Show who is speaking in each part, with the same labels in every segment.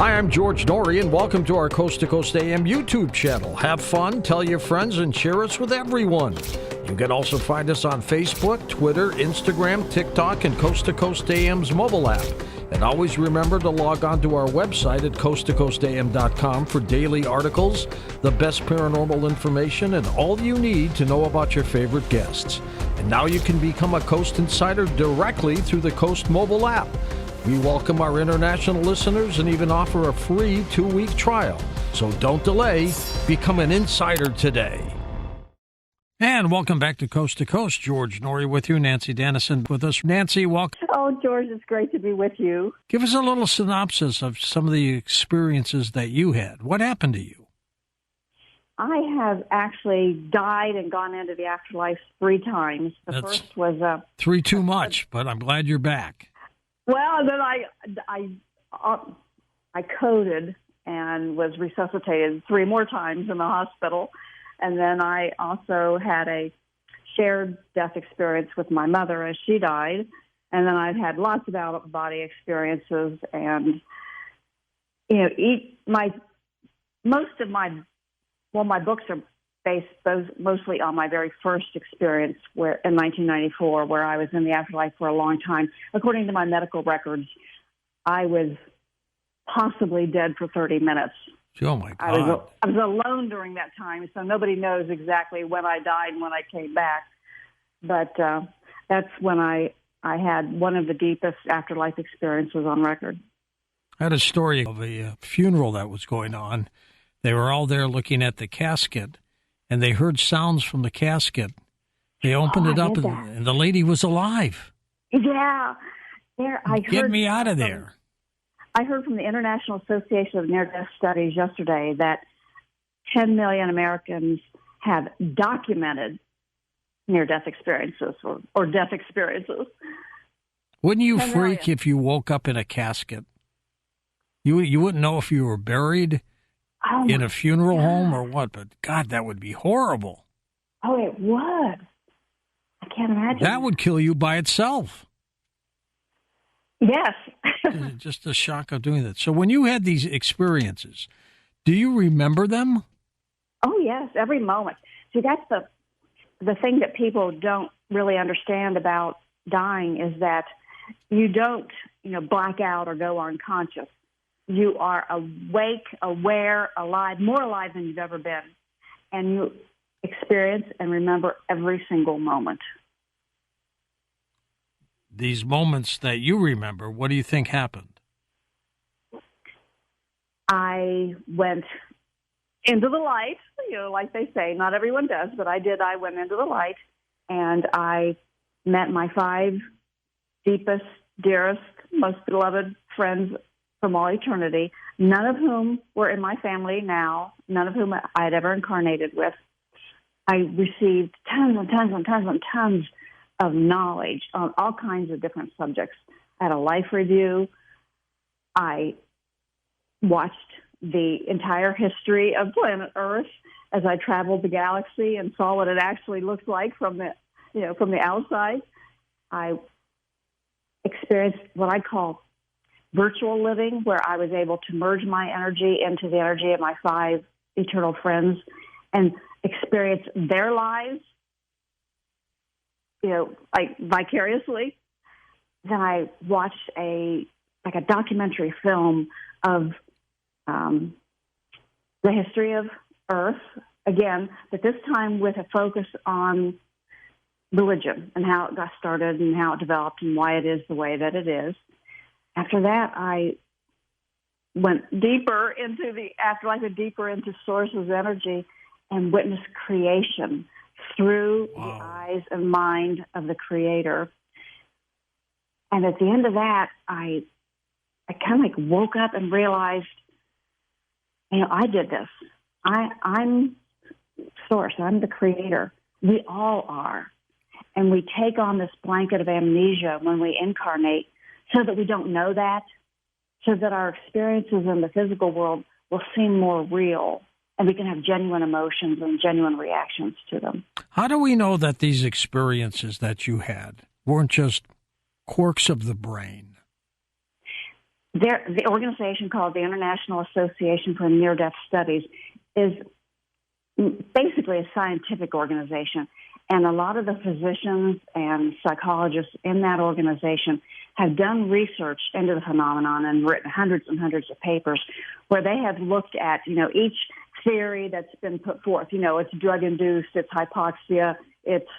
Speaker 1: Hi, I'm George Norrie, and welcome to our Coast to Coast AM YouTube channel. Have fun, tell your friends, and share us with everyone. You can also find us on Facebook, Twitter, Instagram, TikTok, and Coast to Coast AM's mobile app. And always remember to log on to our website at coasttocoastam.com for daily articles, the best paranormal information, and all you need to know about your favorite guests. And now you can become a Coast Insider directly through the Coast mobile app. We welcome our international listeners and even offer a free 2-week trial. So don't delay. Become an insider today. And welcome back to Coast. George Norrie with you, Nancy Dennison with us. Nancy, welcome.
Speaker 2: Oh, George, it's great to be with you.
Speaker 1: Give us a little synopsis of some of the experiences that you had. What happened to you?
Speaker 2: I have actually died and gone into the afterlife 3 times. The first was
Speaker 1: 3 too much, but I'm glad you're back.
Speaker 2: Well, then I coded and was resuscitated 3 more times in the hospital. And then I also had a shared death experience with my mother as she died. And then I've had lots of out-of-body experiences. And, you know, my books are based mostly on my very first experience in 1994, where I was in the afterlife for a long time. According to my medical records, I was possibly dead for 30 minutes.
Speaker 1: Oh, my God.
Speaker 2: I was alone during that time, so nobody knows exactly when I died and when I came back. But that's when I had one of the deepest afterlife experiences on record.
Speaker 1: I had a story of a funeral that was going on. They were all there looking at the casket, and they heard sounds from the casket. They opened it up, and the lady was alive.
Speaker 2: Yeah.
Speaker 1: Get me out of there.
Speaker 2: I heard from the International Association of Near-Death Studies yesterday that 10 million Americans have documented near-death experiences or death experiences.
Speaker 1: Wouldn't you freak if you woke up in a casket? You wouldn't know if you were buried in a funeral home or what, but God, that would be horrible.
Speaker 2: Oh, it would. I can't imagine.
Speaker 1: That would kill you by itself.
Speaker 2: Yes.
Speaker 1: Just the shock of doing that. So when you had these experiences, do you remember them?
Speaker 2: Oh, yes, every moment. See, that's the thing that people don't really understand about dying is that you don't, black out or go unconscious. You are awake, aware, alive, more alive than you've ever been. And you experience and remember every single moment.
Speaker 1: These moments that you remember, what do you think happened?
Speaker 2: I went into the light, like they say. Not everyone does, but I did. I went into the light, and I met my 5 deepest, dearest, most beloved friends from all eternity, none of whom were in my family now, none of whom I had ever incarnated with. I received tons and tons and tons and tons of knowledge on all kinds of different subjects. I had a life review. I watched the entire history of planet Earth as I traveled the galaxy and saw what it actually looks like from the outside. I experienced what I call virtual living, where I was able to merge my energy into the energy of my 5 eternal friends and experience their lives, like vicariously. Then I watched a documentary film of the history of Earth, again, but this time with a focus on religion and how it got started and how it developed and why it is the way that it is. After that, I went deeper into the afterlife and deeper into sources energy and witnessed creation through the eyes and mind of the Creator. And at the end of that, I kind of woke up and realized, I did this. I'm Source. I'm the Creator. We all are. And we take on this blanket of amnesia when we incarnate so that we don't know that, so that our experiences in the physical world will seem more real and we can have genuine emotions and genuine reactions to them.
Speaker 1: How do we know that these experiences that you had weren't just quirks of the brain?
Speaker 2: The organization called the International Association for Near-Death Studies is basically a scientific organization, and a lot of the physicians and psychologists in that organization have done research into the phenomenon and written hundreds and hundreds of papers where they have looked at, each theory that's been put forth. It's drug-induced, it's hypoxia, it's,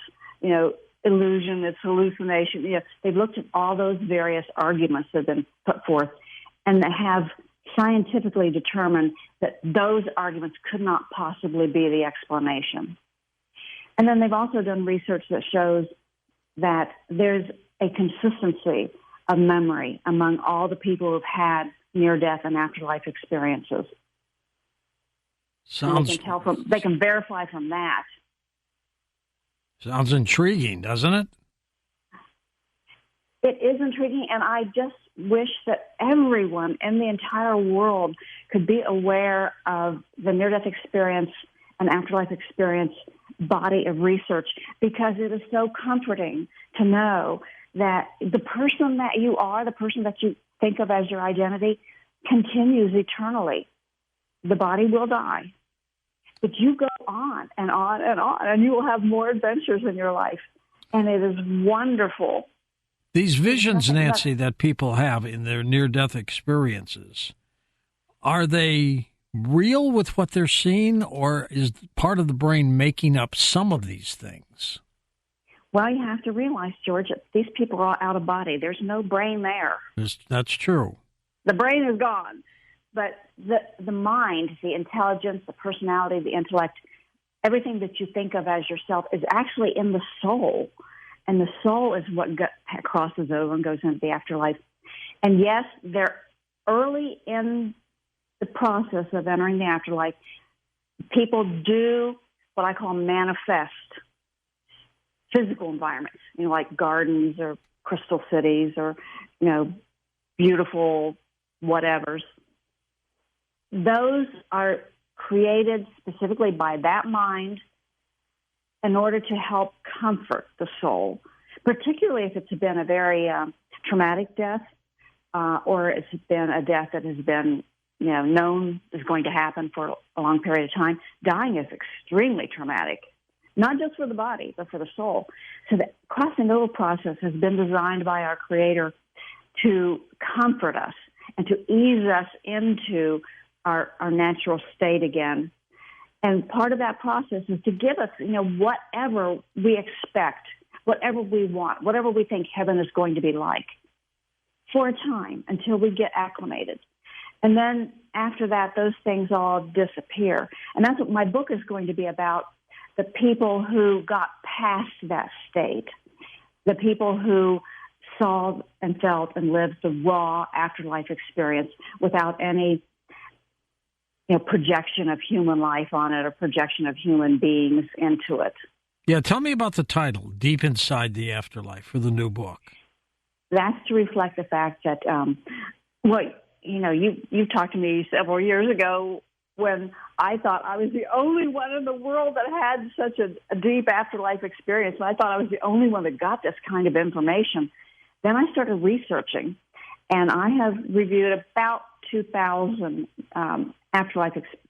Speaker 2: illusion, it's hallucination. They've looked at all those various arguments that have been put forth, and they have scientifically determined that those arguments could not possibly be the explanation. And then they've also done research that shows that there's a consistency of memory among all the people who've had near-death and afterlife experiences. They can verify from that.
Speaker 1: Sounds intriguing, doesn't it?
Speaker 2: It is intriguing, and I just wish that everyone in the entire world could be aware of the near-death experience and afterlife experience body of research, because it is so comforting to know that the person that you are, the person that you think of as your identity, continues eternally. The body will die, but you go on and on and on, and you will have more adventures in your life, and it is wonderful.
Speaker 1: These visions, Nancy, that people have in their near-death experiences, are they real with what they're seeing, or is part of the brain making up some of these things?
Speaker 2: Well, you have to realize, George, that these people are all out of body. There's no brain there.
Speaker 1: That's true.
Speaker 2: The brain is gone. But the mind, the intelligence, the personality, the intellect, everything that you think of as yourself is actually in the soul. And the soul is what crosses over and goes into the afterlife. And yes, they're early in the process of entering the afterlife. People do what I call manifest physical environments, like gardens or crystal cities or, beautiful whatevers. Those are created specifically by that mind in order to help comfort the soul, particularly if it's been a very traumatic death or it's been a death that has been, known is going to happen for a long period of time. Dying is extremely traumatic, not just for the body, but for the soul. So the crossing over process has been designed by our Creator to comfort us and to ease us into our natural state again. And part of that process is to give us, whatever we expect, whatever we want, whatever we think heaven is going to be like for a time until we get acclimated. And then after that, those things all disappear. And that's what my book is going to be about, the people who got past that state, the people who saw and felt and lived the raw afterlife experience without any projection of human life on it or projection of human beings into it.
Speaker 1: Yeah, tell me about the title, Deep Inside the Afterlife, for the new book.
Speaker 2: That's to reflect the fact that, you talked to me several years ago when I thought I was the only one in the world that had such a deep afterlife experience, and I thought I was the only one that got this kind of information. Then I started researching, and I have reviewed about 2,000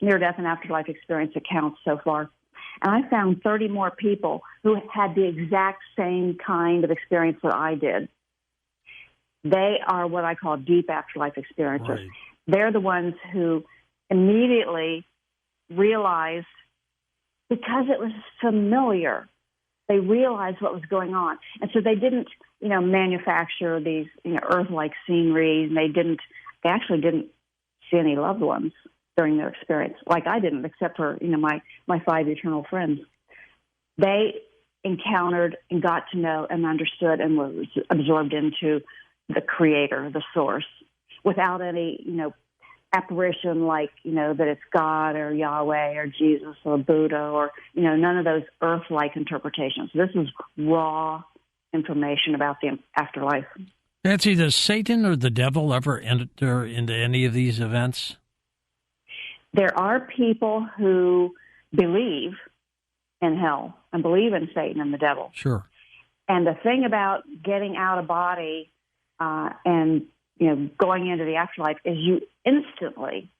Speaker 2: near-death and afterlife experience accounts so far. And I found 30 more people who had the exact same kind of experience that I did. They are what I call deep afterlife experiencers. Right. They're the ones who immediately realized, because it was familiar, they realized what was going on. And so they didn't, manufacture these, Earth-like scenery. And they actually didn't see any loved ones during their experience, like I didn't, except for, my 5 eternal friends. They encountered and got to know and understood and was absorbed into the Creator, the Source, without any, apparition like, that it's God or Yahweh or Jesus or Buddha or, none of those earth-like interpretations. This is raw information about the afterlife.
Speaker 1: Nancy, does Satan or the devil ever enter into any of these events?
Speaker 2: There are people who believe in hell and believe in Satan and the devil.
Speaker 1: Sure.
Speaker 2: And the thing about getting out of body and going into the afterlife is you instantly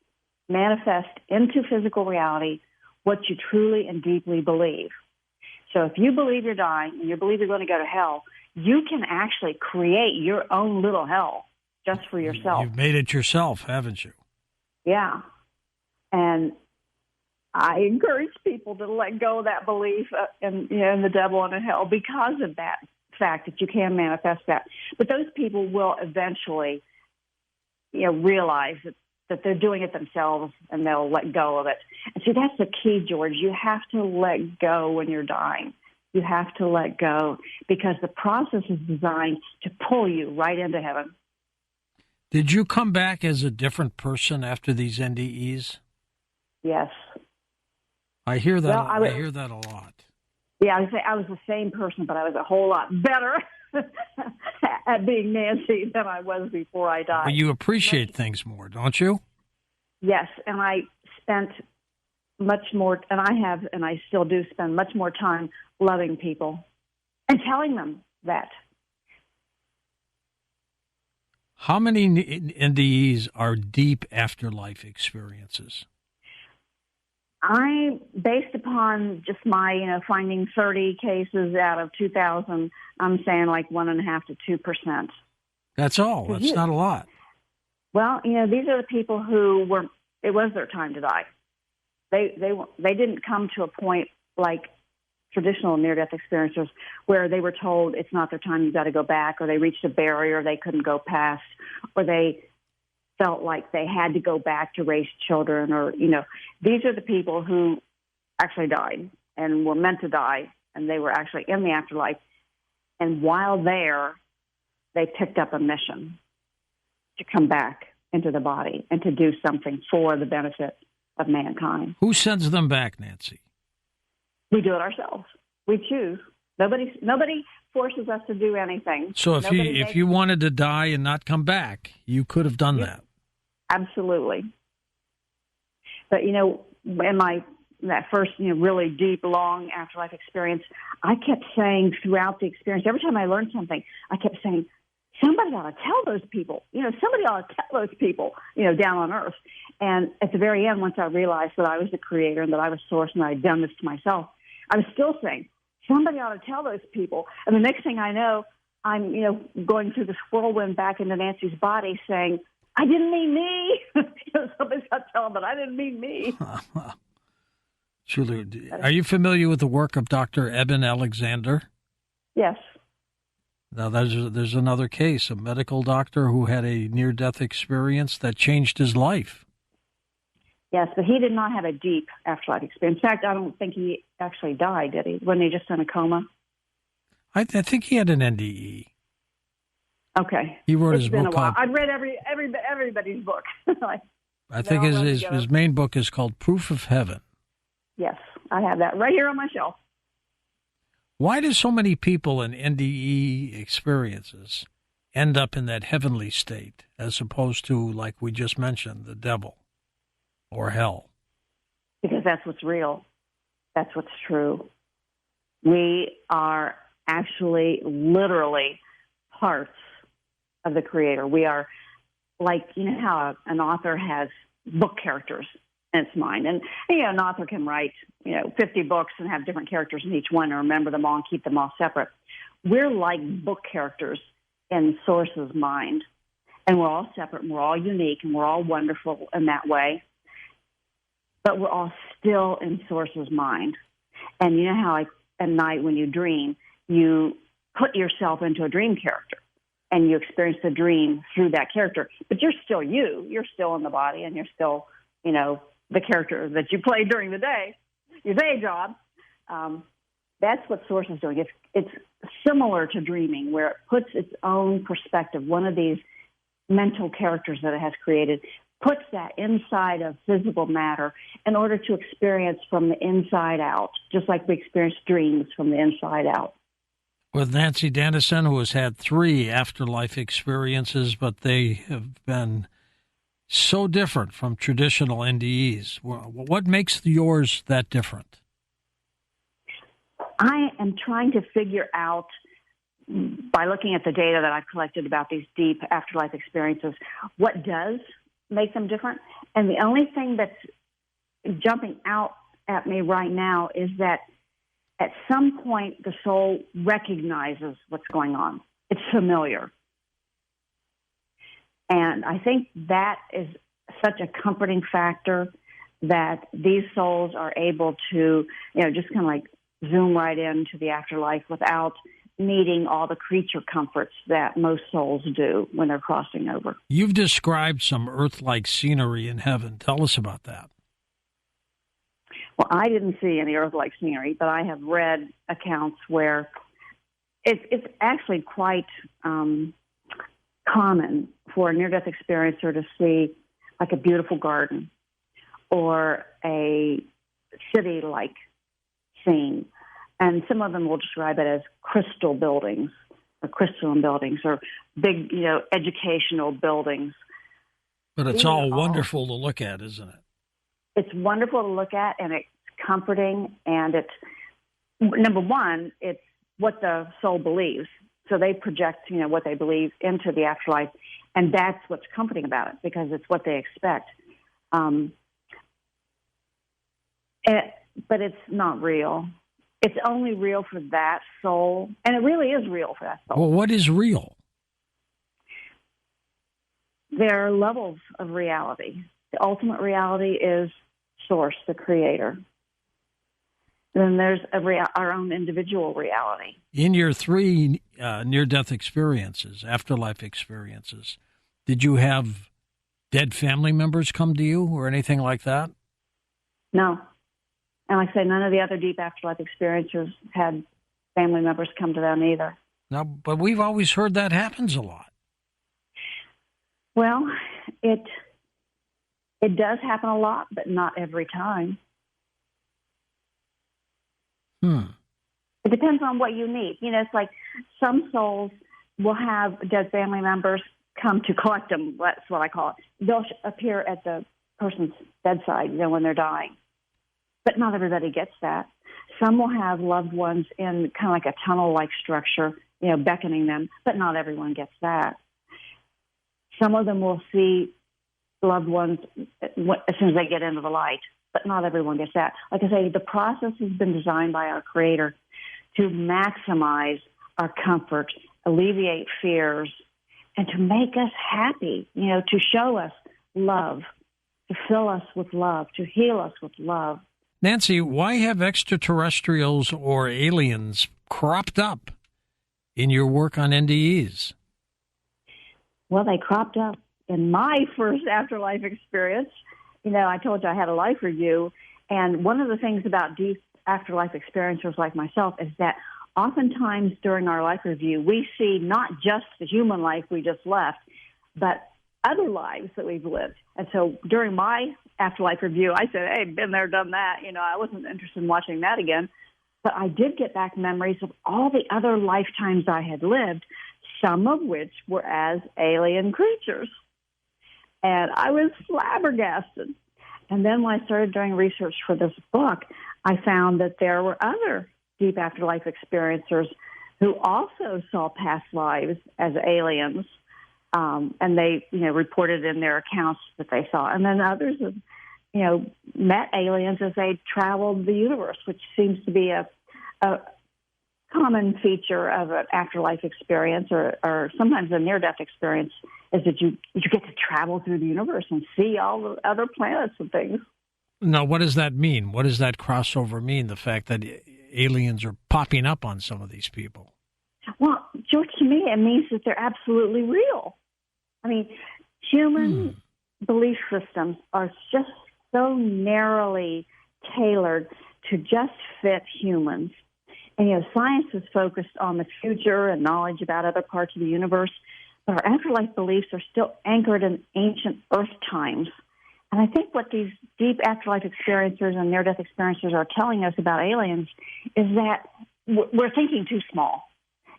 Speaker 2: manifest into physical reality what you truly and deeply believe. So if you believe you're dying and you believe you're going to go to hell, you can actually create your own little hell just for yourself.
Speaker 1: You've made it yourself, haven't you?
Speaker 2: Yeah. And I encourage people to let go of that belief in the devil and in hell because of that fact that you can manifest that. But those people will eventually, realize that they're doing it themselves and they'll let go of it. And see, that's the key, George. You have to let go when you're dying. You have to let go because the process is designed to pull you right into heaven.
Speaker 1: Did you come back as a different person after these NDEs?
Speaker 2: Yes.
Speaker 1: I hear that.
Speaker 2: Well,
Speaker 1: I hear that a lot.
Speaker 2: Yeah, I would say I was the same person, but I was a whole lot better at being Nancy than I was before I died.
Speaker 1: But you appreciate things more, don't you?
Speaker 2: Yes, and I spent much more, and I still do spend much more time loving people and telling them that.
Speaker 1: How many NDEs are deep afterlife experiences?
Speaker 2: Based upon just my, finding 30 cases out of 2,000, I'm saying like 1.5% to 2%.
Speaker 1: That's all. That's not a lot.
Speaker 2: Well, these are the people who it was their time to die. They didn't come to a point like traditional near-death experiencers where they were told it's not their time, you've got to go back, or they reached a barrier they couldn't go past, or they felt like they had to go back to raise children, or, these are the people who actually died and were meant to die, and they were actually in the afterlife. And while there, they picked up a mission to come back into the body and to do something for the benefit of mankind.
Speaker 1: Who sends them back, Nancy?
Speaker 2: We do it ourselves. We choose. Nobody forces us to do anything.
Speaker 1: So if you wanted to die and not come back, you could have done that.
Speaker 2: Absolutely. But, in that first, really deep, long afterlife experience, I kept saying throughout the experience, every time I learned something, I kept saying, somebody ought to tell those people, somebody ought to tell those people, down on earth. And at the very end, once I realized that I was the creator and that I was source and I had done this to myself, I was still saying, somebody ought to tell those people. And the next thing I know, I'm, going through this whirlwind back into Nancy's body saying, I didn't mean me. Somebody's got to tell them, but I didn't mean me.
Speaker 1: Julie, are you familiar with the work of Dr. Eben Alexander?
Speaker 2: Yes.
Speaker 1: Now, there's another case, a medical doctor who had a near-death experience that changed his life.
Speaker 2: Yes, but he did not have a deep afterlife experience. In fact, I don't think he actually died, did he? Wasn't he just in a coma?
Speaker 1: I think he had an NDE.
Speaker 2: Okay.
Speaker 1: He wrote
Speaker 2: It's
Speaker 1: his
Speaker 2: been
Speaker 1: book
Speaker 2: a while.
Speaker 1: called...
Speaker 2: I've read everybody's book.
Speaker 1: I think his main book is called Proof of Heaven.
Speaker 2: Yes, I have that right here on my shelf.
Speaker 1: Why do so many people in NDE experiences end up in that heavenly state as opposed to, like we just mentioned, the devil or hell?
Speaker 2: Because that's what's real. That's what's true. We are actually literally parts of the Creator. We are like, how an author has book characters in its mind. And, an author can write, 50 books and have different characters in each one and remember them all and keep them all separate. We're like book characters in Source's mind. And we're all separate and we're all unique and we're all wonderful in that way. But we're all still in Source's mind. And you know how at night when you dream, you put yourself into a dream character and you experience the dream through that character. But you're still you. You're still in the body and you're still, the character that you played during the day, your day job. That's what Source is doing. It's similar to dreaming, where it puts its own perspective. One of these mental characters that it has created puts that inside of physical matter in order to experience from the inside out, just like we experience dreams from the inside out.
Speaker 1: With Nancy Dennison, who has had 3 afterlife experiences, but they have been so different from traditional NDEs. What makes yours that different?
Speaker 2: I am trying to figure out by looking at the data that I've collected about these deep afterlife experiences, what does make them different. And the only thing that's jumping out at me right now is that at some point the soul recognizes what's going on. It's familiar. And I think that is such a comforting factor that these souls are able to, just kind of like zoom right into the afterlife without needing all the creature comforts that most souls do when they're crossing over.
Speaker 1: You've described some Earth-like scenery in heaven. Tell us about that.
Speaker 2: Well, I didn't see any Earth-like scenery, but I have read accounts where it's actually quite common for a near-death experiencer to see like a beautiful garden or a city-like scene. And some of them will describe it as crystal buildings or crystalline buildings or big, educational buildings.
Speaker 1: But it's all wonderful to look at, isn't it?
Speaker 2: It's wonderful to look at, and it's comforting, and it's, number one, it's what the soul believes. So they project, what they believe into the afterlife, and that's what's comforting about it, because it's what they expect. But it's not real. It's only real for that soul, and it really is real for that soul.
Speaker 1: Well, what is real?
Speaker 2: There are levels of reality. The ultimate reality is Source, the Creator. Then there's our own individual reality.
Speaker 1: In your 3 near-death experiences, afterlife experiences, did you have dead family members come to you or anything like that?
Speaker 2: No. And like I say, none of the other deep afterlife experiencers had family members come to them either.
Speaker 1: No, but we've always heard that happens a lot.
Speaker 2: Well, it does happen a lot, but not every time. It depends on what you need. It's like some souls will have dead family members come to collect them. That's what I call it. They'll appear at the person's bedside, when they're dying. But not everybody gets that. Some will have loved ones in kind of like a tunnel-like structure, beckoning them, but not everyone gets that. Some of them will see loved ones as soon as they get into the light, but not everyone gets that. Like I say, the process has been designed by our Creator to maximize our comfort, alleviate fears, and to make us happy, to show us love, to fill us with love, to heal us with love.
Speaker 1: Nancy, why have extraterrestrials or aliens cropped up in your work on NDEs?
Speaker 2: Well, they cropped up in my first afterlife experience. I told you I had a life review, and one of the things about deep afterlife experiencers like myself is that oftentimes during our life review, we see not just the human life we just left, but other lives that we've lived. And so during my afterlife review, I said, hey, been there, done that. I wasn't interested in watching that again. But I did get back memories of all the other lifetimes I had lived, some of which were as alien creatures. And I was flabbergasted. And then when I started doing research for this book, I found that there were other deep afterlife experiencers who also saw past lives as aliens. And they, reported in their accounts that they saw. And then others have, met aliens as they traveled the universe, which seems to be a common feature of an afterlife experience or sometimes a near-death experience is that you get to travel through the universe and see all the other planets and things.
Speaker 1: Now, what does that mean? What does that crossover mean, the fact that aliens are popping up on some of these people?
Speaker 2: Well, George, to me, it means that they're absolutely real. I mean, human belief systems are just so narrowly tailored to just fit humans. And, science is focused on the future and knowledge about other parts of the universe, but our afterlife beliefs are still anchored in ancient Earth times. And I think what these deep afterlife experiencers and near-death experiencers are telling us about aliens is that we're thinking too small.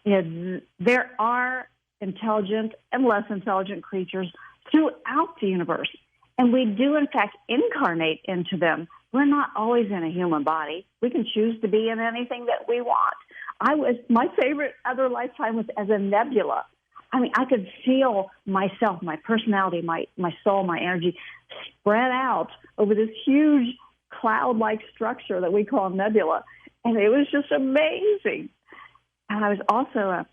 Speaker 2: There are intelligent and less intelligent creatures throughout the universe, and we do, in fact, incarnate into them. We're not always in a human body. We can choose to be in anything that we want. my favorite other lifetime was as a nebula. I mean, I could feel myself, my personality, my soul, my energy spread out over this huge cloud-like structure that we call nebula. And it was just amazing. And I was also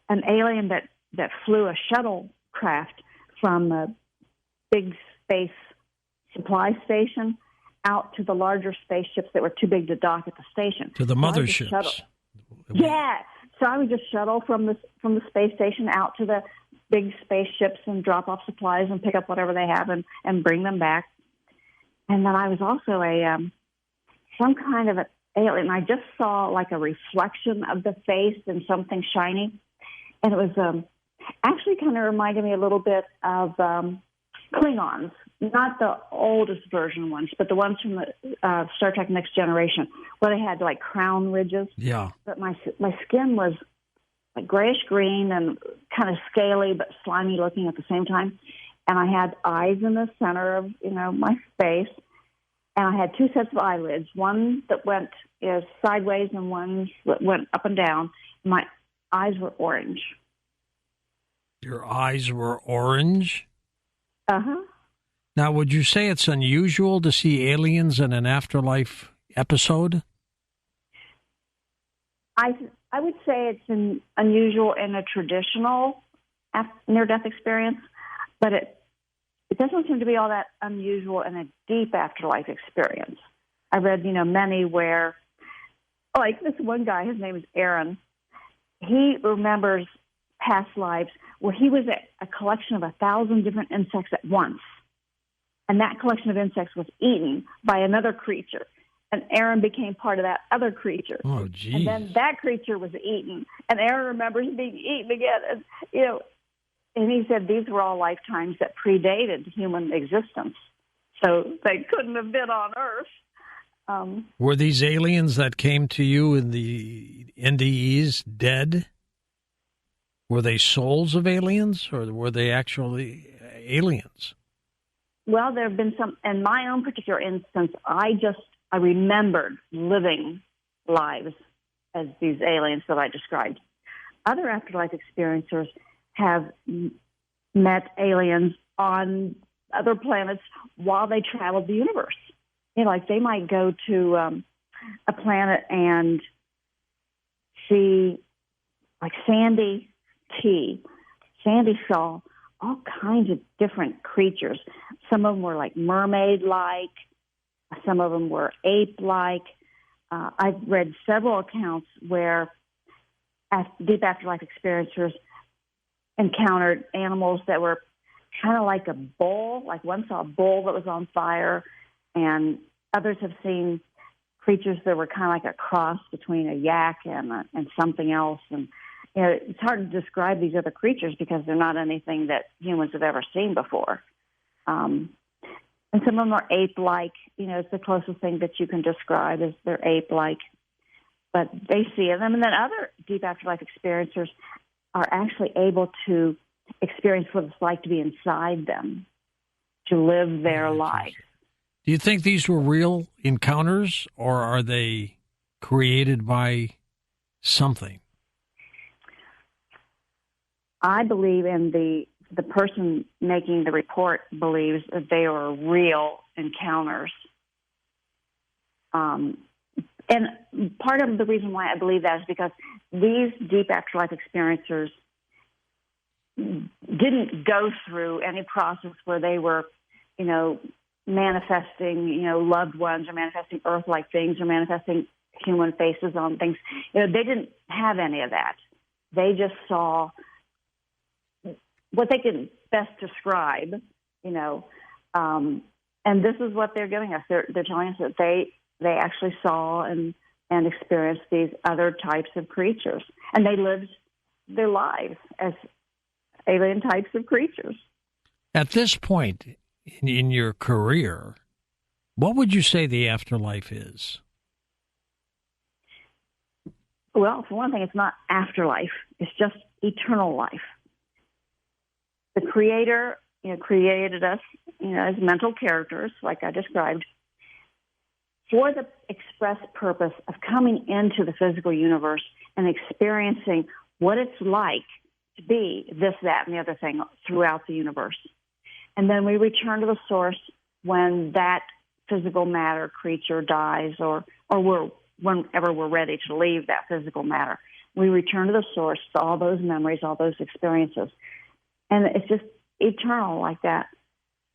Speaker 2: an alien that flew a shuttlecraft from a big space supply station out to the larger spaceships that were too big to dock at the station.
Speaker 1: To the motherships.
Speaker 2: Yeah. So I would just shuttle from the space station out to the big spaceships and drop off supplies and pick up whatever they have and bring them back. And then I was also some kind of an alien. I just saw like a reflection of the face in something shiny. And it was actually kind of reminded me a little bit of Klingons. Not the oldest version ones, but the ones from the Star Trek Next Generation, where they had like crown ridges.
Speaker 1: Yeah.
Speaker 2: But my skin was like grayish green and kind of scaly, but slimy looking at the same time. And I had eyes in the center of my face, and I had two sets of eyelids, one that went sideways and one that went up and down. My eyes were orange.
Speaker 1: Your eyes were orange?
Speaker 2: Uh-huh.
Speaker 1: Now, would you say it's unusual to see aliens in an afterlife episode?
Speaker 2: I would say it's unusual in a traditional near-death experience, but it doesn't seem to be all that unusual in a deep afterlife experience. I read, many where, like this one guy, his name is Aaron, he remembers past lives where he was a collection of 1,000 different insects at once. And that collection of insects was eaten by another creature. And Aaron became part of that other creature.
Speaker 1: Oh, geez.
Speaker 2: And then that creature was eaten. And Aaron remembers being eaten again. And, and he said these were all lifetimes that predated human existence. So they couldn't have been on Earth.
Speaker 1: Were these aliens that came to you in the NDEs dead? Were they souls of aliens, or were they actually aliens?
Speaker 2: Well, there have been some, in my own particular instance, I remembered living lives as these aliens that I described. Other afterlife experiencers have met aliens on other planets while they traveled the universe. Like they might go to a planet and see, like Sandy saw all kinds of different creatures. Some of them were like mermaid-like. Some of them were ape-like. I've read several accounts where deep afterlife experiencers encountered animals that were kind of like a bull. Like one saw a bull that was on fire, and others have seen creatures that were kind of like a cross between a yak and something else. And it's hard to describe these other creatures because they're not anything that humans have ever seen before. And some of them are ape-like. It's the closest thing that you can describe is they're ape-like. But they see them. And then other deep afterlife experiencers are actually able to experience what it's like to be inside them, to live their life.
Speaker 1: Do you think these were real encounters, or are they created by something?
Speaker 2: I believe in the person making the report believes that they are real encounters. And part of the reason why I believe that is because these deep afterlife experiencers didn't go through any process where they were, manifesting, loved ones or manifesting earth-like things or manifesting human faces on things. They didn't have any of that. They just saw what they could best describe, and this is what they're giving us. They're telling us that they actually saw and experienced these other types of creatures, and they lived their lives as alien types of creatures.
Speaker 1: At this point in your career, what would you say the afterlife is?
Speaker 2: Well, for one thing, it's not afterlife. It's just eternal life. The Creator, created us, as mental characters, like I described, for the express purpose of coming into the physical universe and experiencing what it's like to be this, that, and the other thing throughout the universe. And then we return to the source when that physical matter creature dies, or whenever we're ready to leave that physical matter. We return to the source, to all those memories, all those experiences. And it's just eternal like that.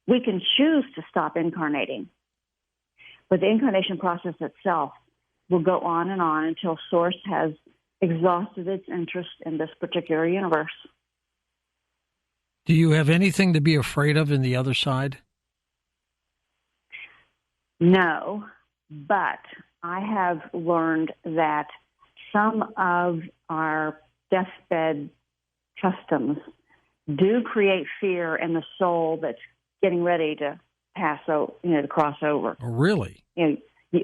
Speaker 2: We can choose to stop incarnating, but the incarnation process itself will go on and on until Source has exhausted its interest in this particular universe.
Speaker 1: Do you have anything to be afraid of in the other side?
Speaker 2: No, but I have learned that some of our deathbed customs do create fear in the soul that's getting ready to to cross over.
Speaker 1: Oh, really?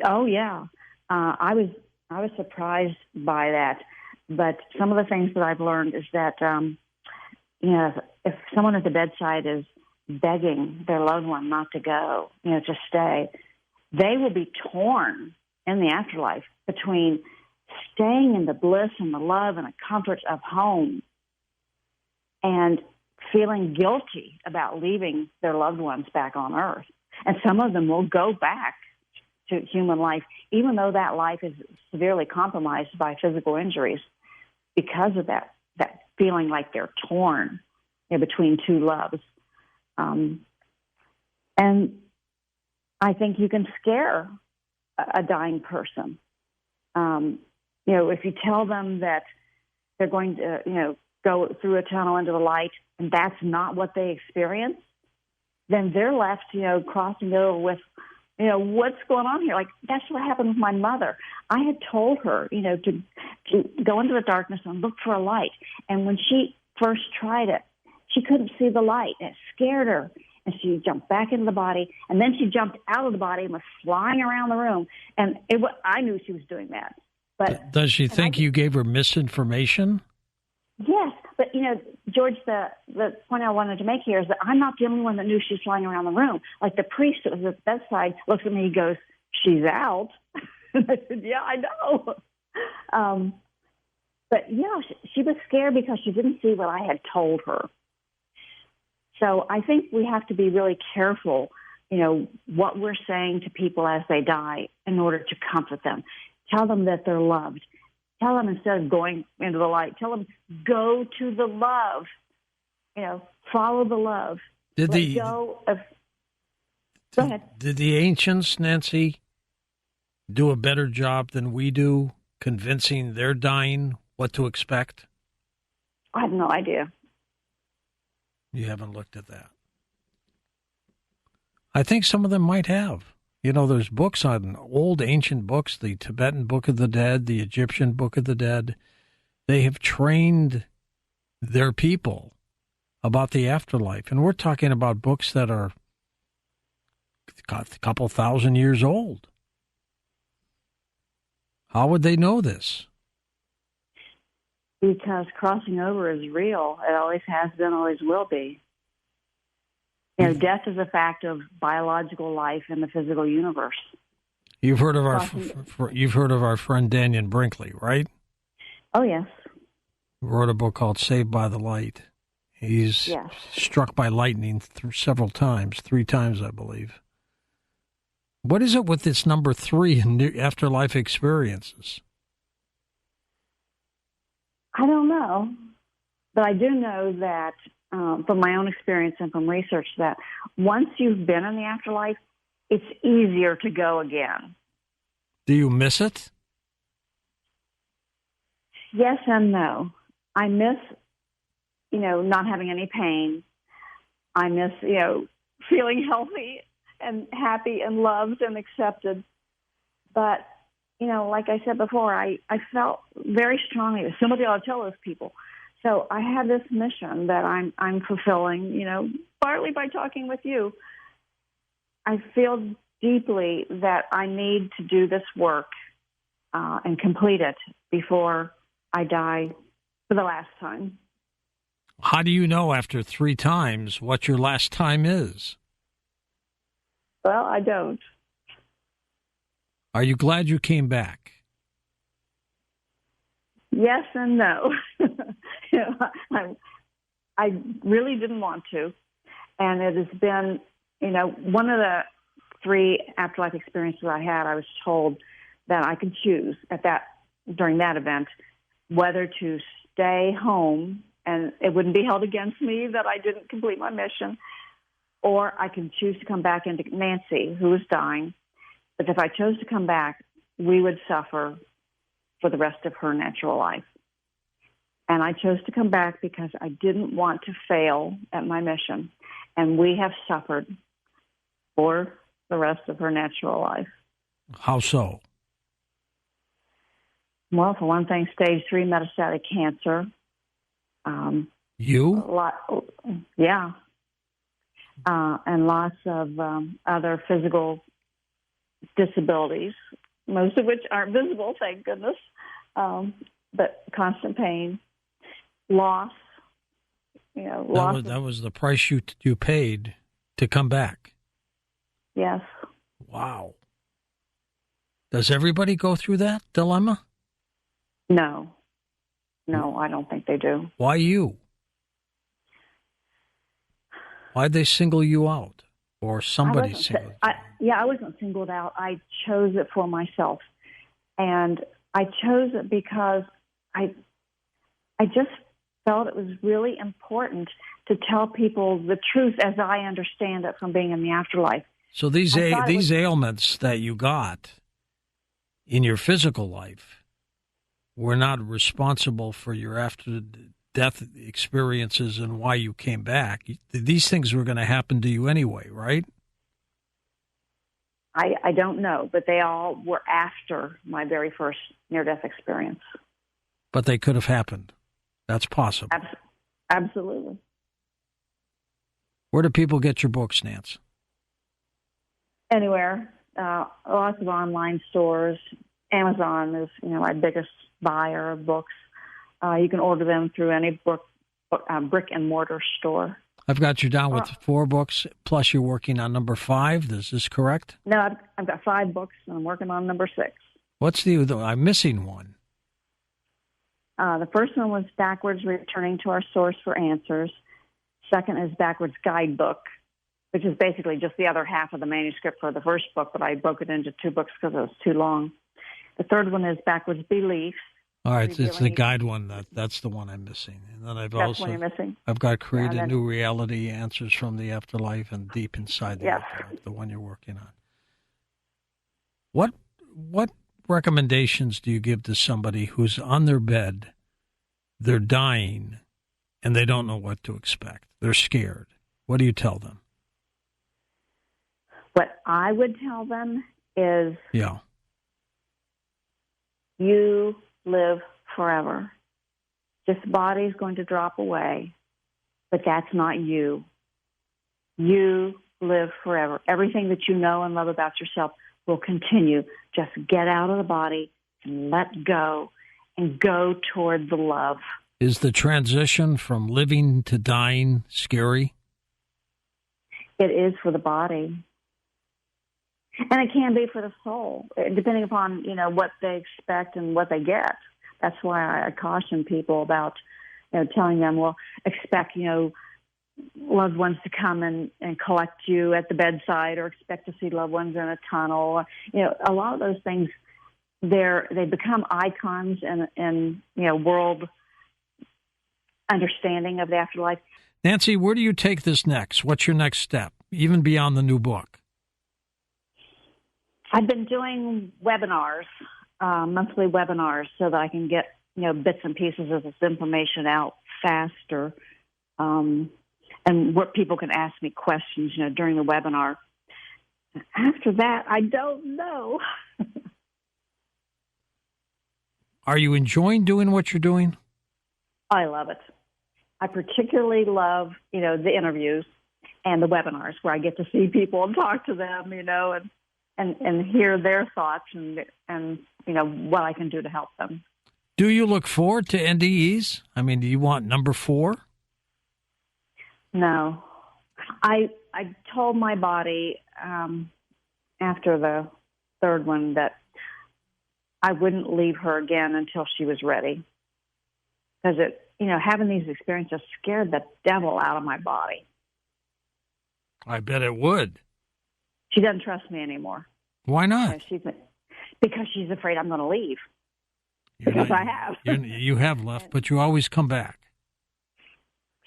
Speaker 2: Oh, yeah. I was surprised by that. But some of the things that I've learned is that, if someone at the bedside is begging their loved one not to go, to stay, they will be torn in the afterlife between staying in the bliss and the love and the comfort of home and feeling guilty about leaving their loved ones back on earth. And some of them will go back to human life, even though that life is severely compromised by physical injuries, because of that feeling like they're torn between two loves. And I think you can scare a dying person. If you tell them that they're going to, go through a tunnel into the light, and that's not what they experience, then they're left, crossing over with, what's going on here? Like, that's what happened with my mother. I had told her, to go into the darkness and look for a light. And when she first tried it, she couldn't see the light. And it scared her. And she jumped back into the body. And then she jumped out of the body and was flying around the room. And I knew she was doing that. But
Speaker 1: does she think you gave her misinformation?
Speaker 2: Yes, but George, the point I wanted to make here is that I'm not the only one that knew she was flying around the room. Like the priest that was at the bedside looks at me and goes, "She's out." And I said, "Yeah, I know." But yeah, she was scared because she didn't see what I had told her. So I think we have to be really careful, what we're saying to people as they die in order to comfort them. Tell them that they're loved. Tell them, instead of going into the light, tell them, go to the love. Follow the love. Go ahead.
Speaker 1: Did the ancients, Nancy, do a better job than we do convincing their dying what to expect?
Speaker 2: I have no idea.
Speaker 1: You haven't looked at that. I think some of them might have. There's books on old ancient books, the Tibetan Book of the Dead, the Egyptian Book of the Dead. They have trained their people about the afterlife. And we're talking about books that are a couple thousand years old. How would they know this?
Speaker 2: Because crossing over is real. It always has been, always will be. Death is a fact of biological life in the physical universe.
Speaker 1: You've heard of our friend Daniel Brinkley, right?
Speaker 2: Oh, yes.
Speaker 1: He wrote a book called Saved by the Light. He's struck by lightning several times, 3 times, I believe. What is it with this number 3 in afterlife experiences?
Speaker 2: I don't know, but I do know that from my own experience and from research that once you've been in the afterlife, it's easier to go again.
Speaker 1: Do you miss it?
Speaker 2: Yes and no. I miss, not having any pain. I miss, feeling healthy and happy and loved and accepted. But, like I said before, I felt very strongly that somebody ought to tell those people. So I have this mission that I'm fulfilling, partly by talking with you. I feel deeply that I need to do this work and complete it before I die for the last time.
Speaker 1: How do you know after 3 times what your last time is?
Speaker 2: Well, I don't.
Speaker 1: Are you glad you came back?
Speaker 2: Yes and no. I really didn't want to. And it has been, one of the 3 afterlife experiences I had, I was told that I could choose during that event whether to stay home, and it wouldn't be held against me that I didn't complete my mission, or I could choose to come back into Nancy, who was dying. But if I chose to come back, we would suffer for the rest of her natural life. And I chose to come back because I didn't want to fail at my mission. And we have suffered for the rest of her natural life.
Speaker 1: How so?
Speaker 2: Well, for one thing, stage 3 metastatic cancer.
Speaker 1: You?
Speaker 2: Yeah. And lots of other physical disabilities, most of which aren't visible, thank goodness. But constant pain, loss.
Speaker 1: That was the price you paid to come back.
Speaker 2: Yes.
Speaker 1: Wow. Does everybody go through that dilemma?
Speaker 2: No, I don't think they do.
Speaker 1: Why you? Why'd they single you out? Or somebody singled you out?
Speaker 2: I wasn't singled out. I chose it for myself. And I chose it because I just felt it was really important to tell people the truth as I understand it from being in the afterlife.
Speaker 1: So these ailments that you got in your physical life were not responsible for your after-death experiences and why you came back. These things were going to happen to you anyway, right?
Speaker 2: I don't know, but they all were after my very first near-death experience.
Speaker 1: But they could have happened. That's possible.
Speaker 2: Absolutely.
Speaker 1: Where do people get your books, Nance?
Speaker 2: Anywhere. Lots of online stores. Amazon is, my biggest buyer of books. You can order them through any brick and mortar store.
Speaker 1: I've got you down with 4 books, plus you're working on number 5. Is this correct?
Speaker 2: No, I've got 5 books, and I'm working on number 6.
Speaker 1: What's I'm missing one.
Speaker 2: The first one was Backwards, Returning to Our Source for Answers. Second is Backwards Guidebook, which is basically just the other half of the manuscript for the first book, but I broke it into 2 books because it was too long. The third one is Backwards Beliefs.
Speaker 1: All right, it's the guide one. That's the one I'm missing. And then
Speaker 2: That's one you're missing.
Speaker 1: I've got Create a New Reality, Answers from the Afterlife, and Deep Inside the Afterlife, the one you're working on. What recommendations do you give to somebody who's on their bed, they're dying, and they don't know what to expect? They're scared. What do you tell them?
Speaker 2: What I would tell them is,
Speaker 1: yeah,
Speaker 2: you live forever. This body is going to drop away, but that's not you. You live forever. Everything that you know and love about yourself will continue. Just get out of the body and let go and go toward the love.
Speaker 1: Is the transition from living to dying scary?
Speaker 2: It is for the body. And it can be for the soul, depending upon, what they expect and what they get. That's why I caution people about, telling them, well, expect, loved ones to come and collect you at the bedside, or expect to see loved ones in a tunnel. A lot of those things, they become icons in world understanding of the afterlife.
Speaker 1: Nancy, where do you take this next? What's your next step, even beyond the new book?
Speaker 2: I've been doing webinars, monthly webinars, so that I can get, bits and pieces of this information out faster, and where people can ask me questions, during the webinar. After that, I don't know.
Speaker 1: Are you enjoying doing what you're doing?
Speaker 2: I love it. I particularly love, the interviews and the webinars where I get to see people and talk to them, and hear their thoughts and what I can do to help them.
Speaker 1: Do you look forward to NDEs? I mean, do you want number 4?
Speaker 2: No. I told my body after the third one that I wouldn't leave her again until she was ready. because having these experiences scared the devil out of my body.
Speaker 1: I bet it would.
Speaker 2: She doesn't trust me anymore.
Speaker 1: Why not?
Speaker 2: Because she's afraid I'm going to leave. Because I have.
Speaker 1: You have left, but you always come back.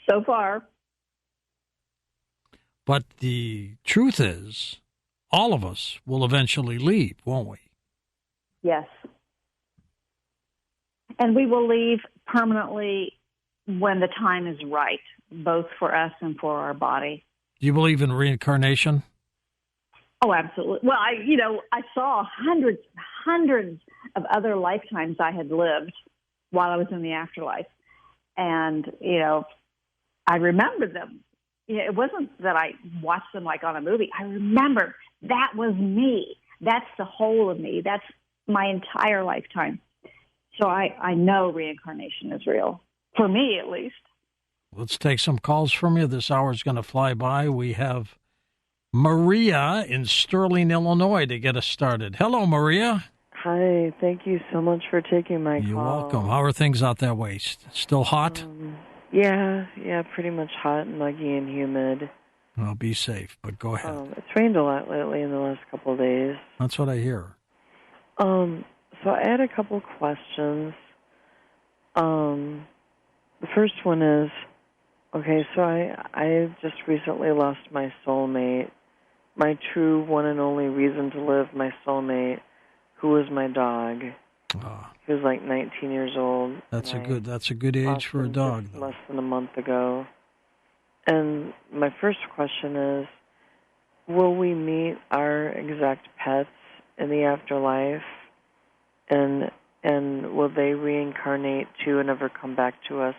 Speaker 2: So far.
Speaker 1: But the truth is, all of us will eventually leave, won't we?
Speaker 2: Yes. And we will leave permanently when the time is right, both for us and for our body.
Speaker 1: Do you believe in reincarnation?
Speaker 2: Oh, absolutely. Well, I saw hundreds of other lifetimes I had lived while I was in the afterlife. And, I remembered them. It wasn't that I watched them like on a movie. I remember that was me. That's the whole of me. That's my entire lifetime. So I know reincarnation is real, for me at least.
Speaker 1: Let's take some calls from you. This hour is going to fly by. We have Maria in Sterling, Illinois to get us started. Hello, Maria.
Speaker 3: Hi. Thank you so much for taking my call.
Speaker 1: You're welcome. How are things out that way? Still hot?
Speaker 3: Yeah, pretty much hot and muggy and humid.
Speaker 1: Well, be safe, but go ahead.
Speaker 3: It's rained a lot lately in the last couple of days.
Speaker 1: That's what I hear.
Speaker 3: So I had a couple questions. The first one is, okay, so I just recently lost my soulmate, my true one and only reason to live, my soulmate, who was my dog. He was like 19 years old.
Speaker 1: That's a good age for a dog, though.
Speaker 3: Less than a month ago. And my first question is, will we meet our exact pets in the afterlife? And will they reincarnate too and ever come back to us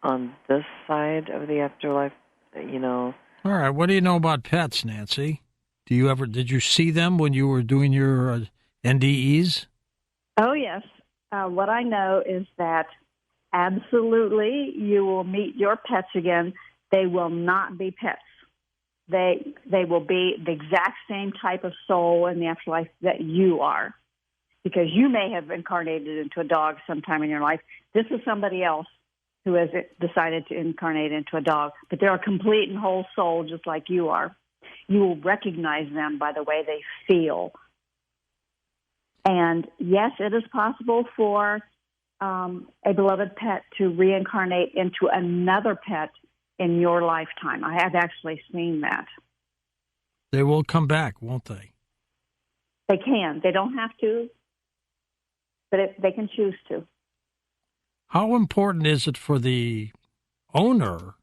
Speaker 3: on this side of the afterlife? All
Speaker 1: right. What do you know about pets, Nancy? Did you see them when you were doing your NDEs?
Speaker 2: Oh, yes. What I know is that absolutely you will meet your pets again. They will not be pets. They will be the exact same type of soul in the afterlife that you are, because you may have incarnated into a dog sometime in your life. This is somebody else who has decided to incarnate into a dog, but they're a complete and whole soul just like you are. You will recognize them by the way they feel. And yes, it is possible for a beloved pet to reincarnate into another pet in your lifetime. I have actually seen that.
Speaker 1: They will come back, won't they?
Speaker 2: They can. They don't have to, but they can choose to.
Speaker 1: How important is it for the owner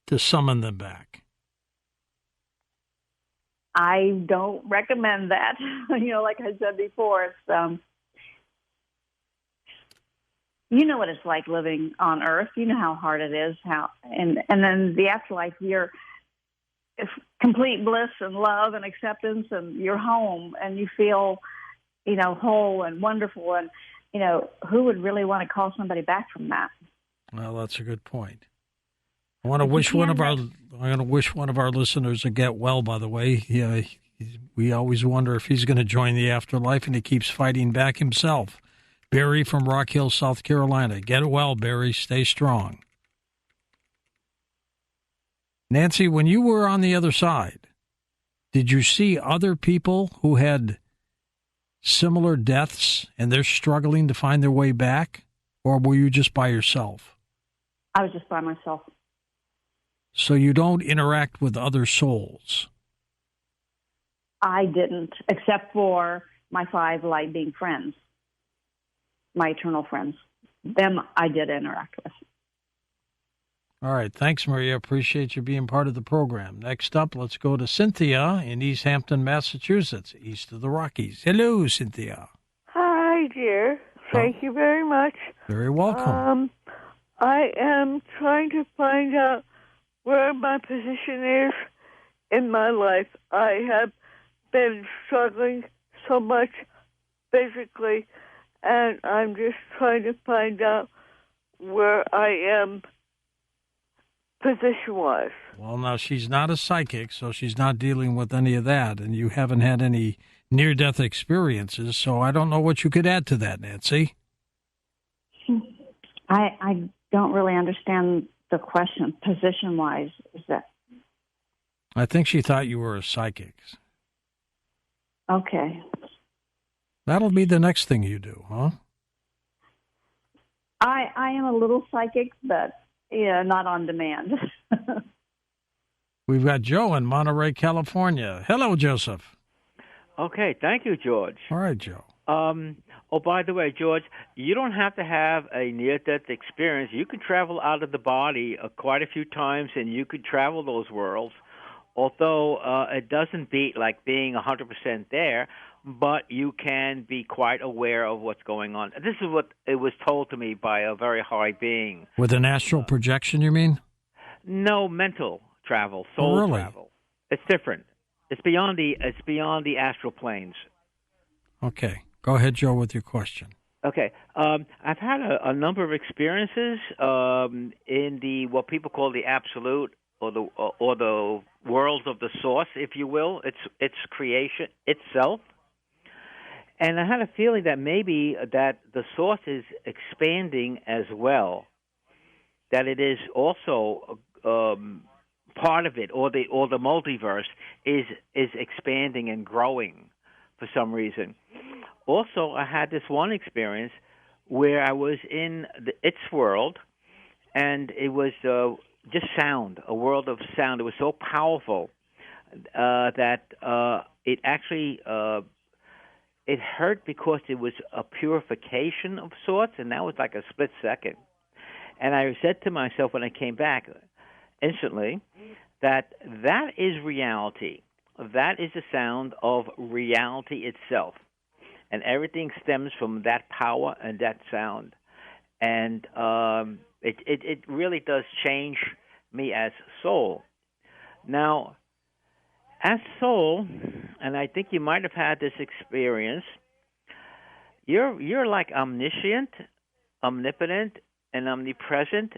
Speaker 1: to summon them back?
Speaker 2: I don't recommend that. Like I said before, it's what it's like living on Earth. You know how hard it is. And then the afterlife, you're complete bliss and love and acceptance, and you're home, and you feel, whole and wonderful. And who would really want to call somebody back from that?
Speaker 1: Well, that's a good point. I want to wish one of our listeners to get well, by the way. Yeah, we always wonder if he's going to join the afterlife, and he keeps fighting back himself. Barry from Rock Hill, South Carolina. Get well, Barry. Stay strong. Nancy, when you were on the other side, did you see other people who had similar deaths and they're struggling to find their way back? Or were you just by yourself?
Speaker 2: I was just by myself.
Speaker 1: So you don't interact with other souls?
Speaker 2: I didn't, except for my 5 light being friends, my eternal friends. Them I did interact with.
Speaker 1: All right. Thanks, Maria. Appreciate you being part of the program. Next up, let's go to Cynthia in East Hampton, Massachusetts, east of the Rockies. Hello, Cynthia.
Speaker 4: Hi, dear. Thank you very much.
Speaker 1: Very welcome.
Speaker 4: I am trying to find out where my position is in my life. I have been struggling so much physically, and I'm just trying to find out where I am position-wise.
Speaker 1: Well, now, she's not a psychic, so she's not dealing with any of that, and you haven't had any near-death experiences, so I don't know what you could add to that, Nancy.
Speaker 2: I don't really understand the question position-wise. Is that
Speaker 1: I think she thought you were a psychic.
Speaker 2: okay?
Speaker 1: That'll be the next thing you do, huh?
Speaker 2: I am a little psychic, but yeah, not on demand.
Speaker 1: We've got Joe in Monterey, California. Hello, Joseph.
Speaker 5: Okay, thank you, George.
Speaker 1: All right, Joe.
Speaker 5: Oh, by the way, George, you don't have to have a near-death experience. You can travel out of the body quite a few times, and you could travel those worlds, although it doesn't beat like being 100% there, but you can be quite aware of what's going on. This is what it was told to me by a very high being.
Speaker 1: With an astral projection, you mean?
Speaker 5: No, mental travel, soul travel. It's different. It's beyond the astral planes.
Speaker 1: Okay. Go ahead, Joe, with your question.
Speaker 5: Okay. I've had a number of experiences in the what people call the absolute or the worlds of the source, if you will. It's creation itself. And I had a feeling that maybe that the source is expanding as well, that it is also part of it, or the multiverse is expanding and growing for some reason. Also, I had this one experience where I was in its world, and it was just sound, a world of sound. It was so powerful that it actually it hurt because it was a purification of sorts, and that was like a split second. And I said to myself when I came back instantly that is reality. That is the sound of reality itself. And everything stems from that power and that sound. And it really does change me as soul. Now, as soul, and I think you might have had this experience, you're like omniscient, omnipotent, and omnipresent,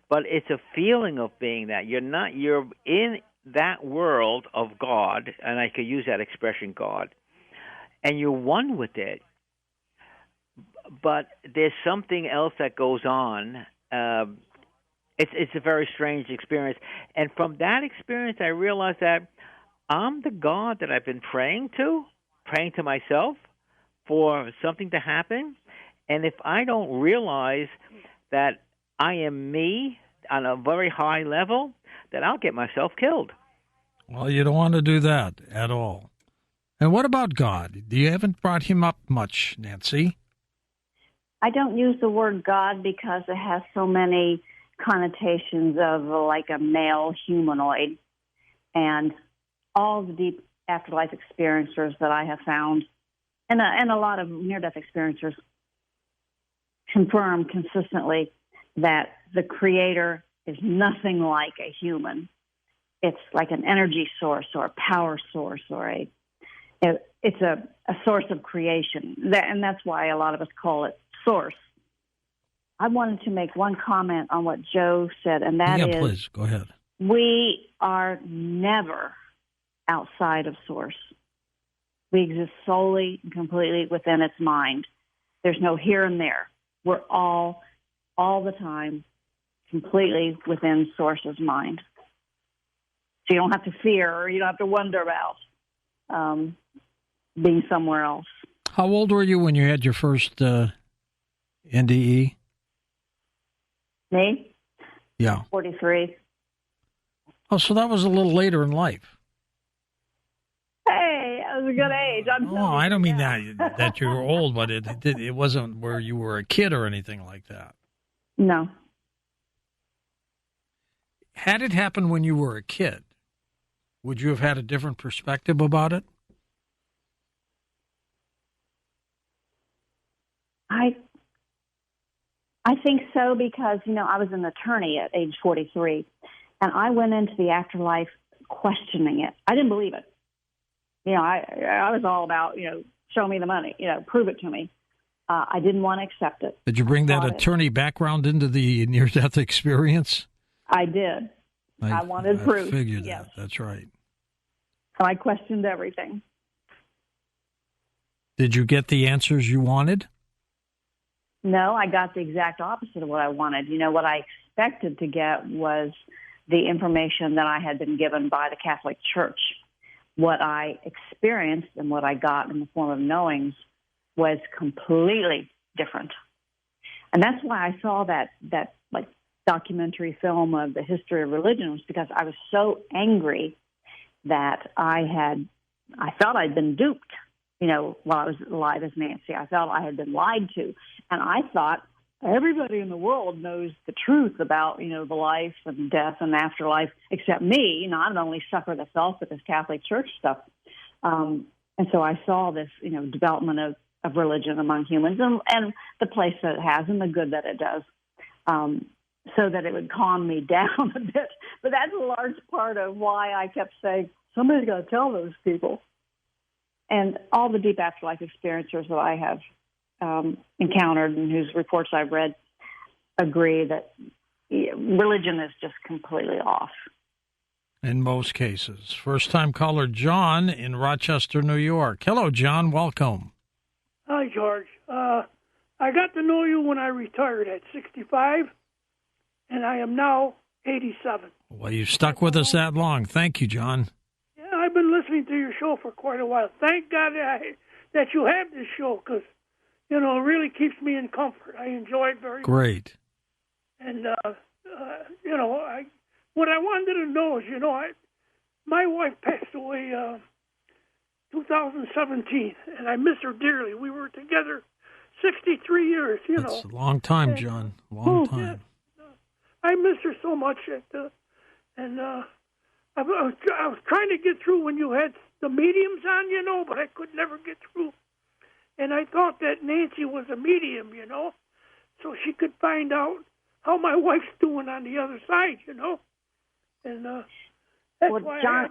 Speaker 5: but it's a feeling of being that. You're in that world of God, and I could use that expression, God, and you're one with it. But there's something else that goes on. It's a very strange experience. And from that experience, I realized that I'm the God that I've been praying to myself for something to happen. And if I don't realize that I am me on a very high level, then I'll get myself killed.
Speaker 1: Well, you don't want to do that at all. And what about God? You haven't brought him up much, Nancy.
Speaker 2: I don't use the word God because it has so many connotations of like a male humanoid. And all the deep afterlife experiencers that I have found, and a lot of near-death experiencers, confirm consistently that the Creator is nothing like a human. It's like an energy source or a power source or it's a source of creation. And that's why a lot of us call it source. I wanted to make one comment on what Joe said, and that is,
Speaker 1: please, go ahead.
Speaker 2: We are never outside of source. We exist solely and completely within its mind. There's no here and there. We're all the time, completely within source's mind. So you don't have to fear or you don't have to wonder about being somewhere else.
Speaker 1: How old were you when you had your first NDE?
Speaker 2: Me?
Speaker 1: Yeah.
Speaker 2: 43.
Speaker 1: Oh, so that was a little later in life.
Speaker 2: Hey, that was a good age.
Speaker 1: I don't mean that you were old, but it wasn't where you were a kid or anything like that.
Speaker 2: No.
Speaker 1: Had it happened when you were a kid, would you have had a different perspective about it?
Speaker 2: I think so because, I was an attorney at age 43, and I went into the afterlife questioning it. I didn't believe it. I was all about, show me the money, prove it to me. I didn't want to accept it.
Speaker 1: Did you bring that attorney background into the near-death experience?
Speaker 2: I did. I wanted proof.
Speaker 1: I figured
Speaker 2: yes.
Speaker 1: that. That's right.
Speaker 2: So I questioned everything.
Speaker 1: Did you get the answers you wanted?
Speaker 2: No, I got the exact opposite of what I wanted. What I expected to get was the information that I had been given by the Catholic Church. What I experienced and what I got in the form of knowings was completely different. And that's why I saw that like documentary film of the history of religion, was because I was so angry that I felt I'd been duped, while I was alive as Nancy. I felt I had been lied to. And I thought everybody in the world knows the truth about, the life and death and afterlife, except me. I'm the only sucker that fell for this Catholic Church stuff. And so I saw this, development of religion among humans and the place that it has and the good that it does, so that it would calm me down a bit. But that's a large part of why I kept saying, somebody's got to tell those people. And all the deep afterlife experiencers that I have encountered and whose reports I've read agree that religion is just completely off.
Speaker 1: In most cases. First-time caller John in Rochester, New York. Hello, John. Welcome.
Speaker 6: Hi, George. I got to know you when I retired at 65, and I am now 87.
Speaker 1: Well, you've stuck with us that long. Thank you, John.
Speaker 6: Yeah, I've been listening to your show for quite a while. Thank God that you have this show, because, it really keeps me in comfort. I enjoy it very much.
Speaker 1: Great.
Speaker 6: And, what I wanted to know is, my wife passed away 2017, and I miss her dearly. We were together 63 years,
Speaker 1: That's a long time, John. Long time.
Speaker 6: Yeah. I miss her so much, I was trying to get through when you had the mediums on, but I could never get through. And I thought that Nancy was a medium, so she could find out how my wife's doing on the other side, And that's why
Speaker 2: John,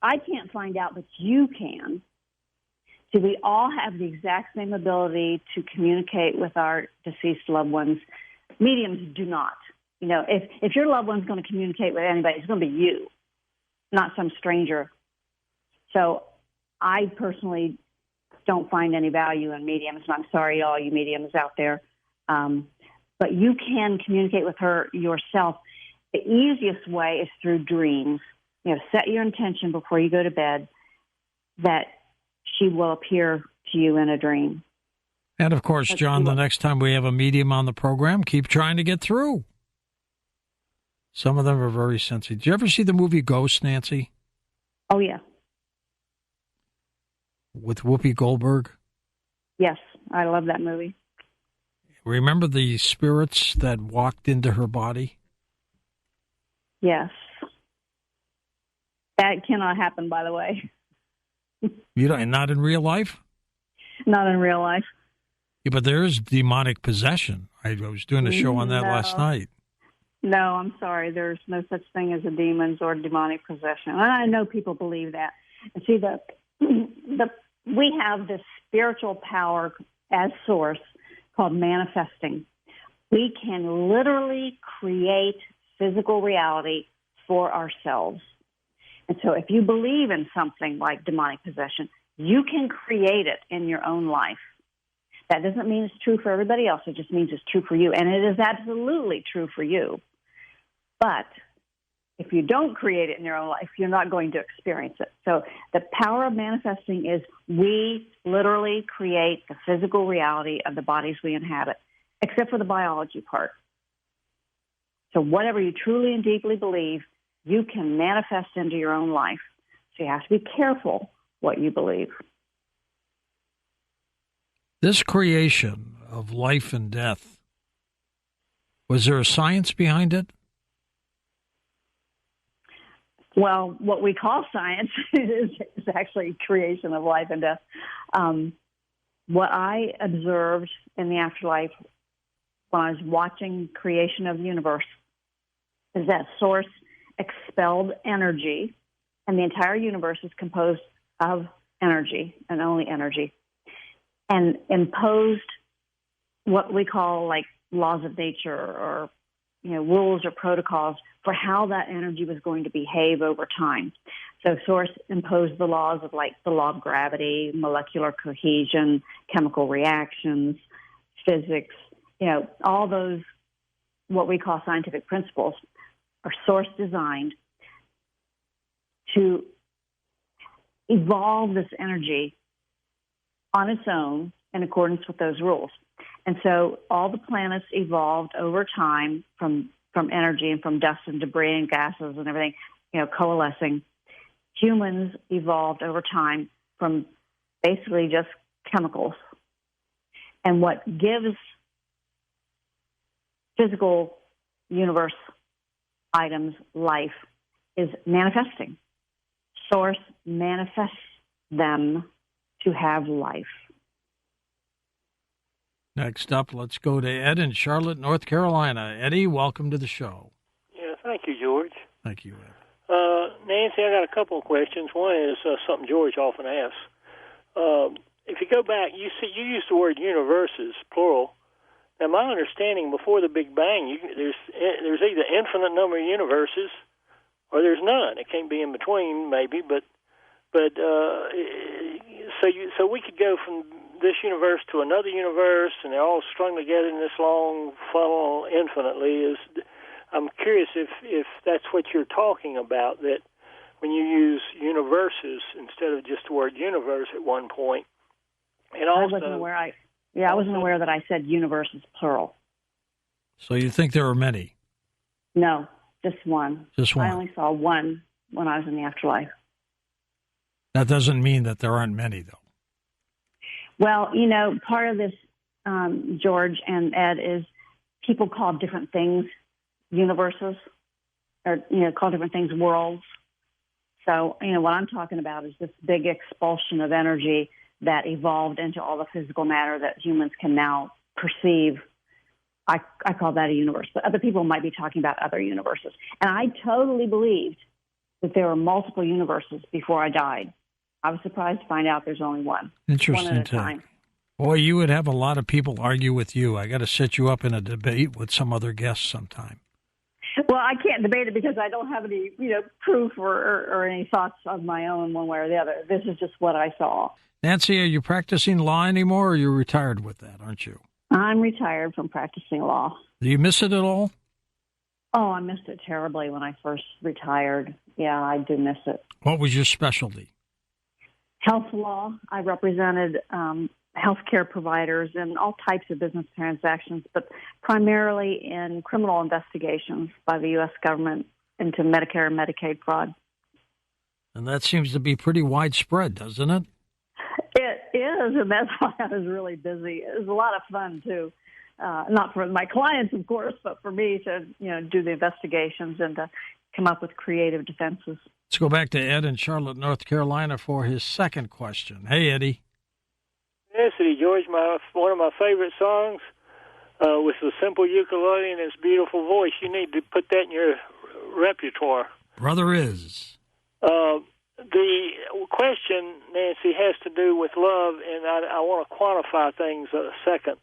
Speaker 2: I can't find out, but you can. See, we all have the exact same ability to communicate with our deceased loved ones. Mediums do not. If your loved one's going to communicate with anybody, it's going to be you, not some stranger. So I personally don't find any value in mediums, and I'm sorry, all you mediums out there. But you can communicate with her yourself. The easiest way is through dreams. Set your intention before you go to bed that she will appear to you in a dream.
Speaker 1: And, of course, John, the next time we have a medium on the program, keep trying to get through. Some of them are very sensitive. Did you ever see the movie Ghost, Nancy?
Speaker 2: Oh, yeah.
Speaker 1: With Whoopi Goldberg?
Speaker 2: Yes, I love that movie.
Speaker 1: Remember the spirits that walked into her body?
Speaker 2: Yes. That cannot happen, by the way.
Speaker 1: Not in real life?
Speaker 2: Not in real life.
Speaker 1: Yeah, but there is demonic possession. I was doing a show on that last night.
Speaker 2: No, I'm sorry. There's no such thing as a demons or demonic possession. And I know people believe that. And see, we have this spiritual power as source called manifesting. We can literally create physical reality for ourselves. And so if you believe in something like demonic possession, you can create it in your own life. That doesn't mean it's true for everybody else. It just means it's true for you. And it is absolutely true for you. But if you don't create it in your own life, you're not going to experience it. So the power of manifesting is we literally create the physical reality of the bodies we inhabit, except for the biology part. So whatever you truly and deeply believe, you can manifest into your own life. So you have to be careful what you believe.
Speaker 1: This creation of life and death, was there a science behind it?
Speaker 2: Well, what we call science is actually creation of life and death. What I observed in the afterlife when I was watching creation of the universe is that source expelled energy, and the entire universe is composed of energy and only energy, and imposed what we call like laws of nature or rules or protocols for how that energy was going to behave over time. So Source imposed the laws of like the law of gravity, molecular cohesion, chemical reactions, physics, all those, what we call scientific principles, are source designed to evolve this energy on its own in accordance with those rules. And so all the planets evolved over time from energy and from dust and debris and gases and everything, coalescing. Humans evolved over time from basically just chemicals. And what gives physical universe items life is manifesting. Source manifests them to have life.
Speaker 1: Next up, let's go to Ed in Charlotte, North Carolina. Eddie, welcome to the show.
Speaker 7: Yeah, thank you, George.
Speaker 1: Thank you, Ed.
Speaker 7: Nancy, I got a couple of questions. One is something George often asks. If you go back, you used the word universes, plural. Now, my understanding, before the Big Bang, there's either infinite number of universes or there's none. It can't be in between, maybe, but so we could go from this universe to another universe, and they're all strung together in this long funnel infinitely. I'm curious if that's what you're talking about, that when you use universes instead of just the word universe at one point. And also,
Speaker 2: I wasn't aware that I said universe is plural.
Speaker 1: So you think there are many?
Speaker 2: No, just one.
Speaker 1: Just one.
Speaker 2: I only saw one when I was in the afterlife.
Speaker 1: That doesn't mean that there aren't many, though.
Speaker 2: Well, part of this, George and Ed, is people call different things universes, or, call different things worlds. So, what I'm talking about is this big expulsion of energy that evolved into all the physical matter that humans can now perceive. I call that a universe, but other people might be talking about other universes. And I totally believed that there were multiple universes before I died. I was surprised to find out there's only one.
Speaker 1: Interesting.
Speaker 2: One at a time.
Speaker 1: Boy, you would have a lot of people argue with you. I got to set you up in a debate with some other guests sometime.
Speaker 2: Well, I can't debate it because I don't have any, proof or any thoughts of my own one way or the other. This is just what I saw.
Speaker 1: Nancy, are you practicing law anymore, or you're retired with that, aren't you?
Speaker 2: I'm retired from practicing law.
Speaker 1: Do you miss it at all?
Speaker 2: Oh, I missed it terribly when I first retired. Yeah, I do miss it.
Speaker 1: What was your specialty?
Speaker 2: Health law. I represented healthcare providers in all types of business transactions, but primarily in criminal investigations by the U.S. government into Medicare and Medicaid fraud.
Speaker 1: And that seems to be pretty widespread, doesn't it?
Speaker 2: It is, and that's why I was really busy. It was a lot of fun, too. Not for my clients, of course, but for me to, do the investigations and to come up with creative defenses.
Speaker 1: Let's go back to Ed in Charlotte, North Carolina for his second question. Hey, Eddie.
Speaker 7: Yes, Eddie, George, one of my favorite songs with the simple ukulele and its beautiful voice. You need to put that in your repertoire.
Speaker 1: Brother is.
Speaker 7: The question, Nancy, has to do with love, and I want to quantify things a second.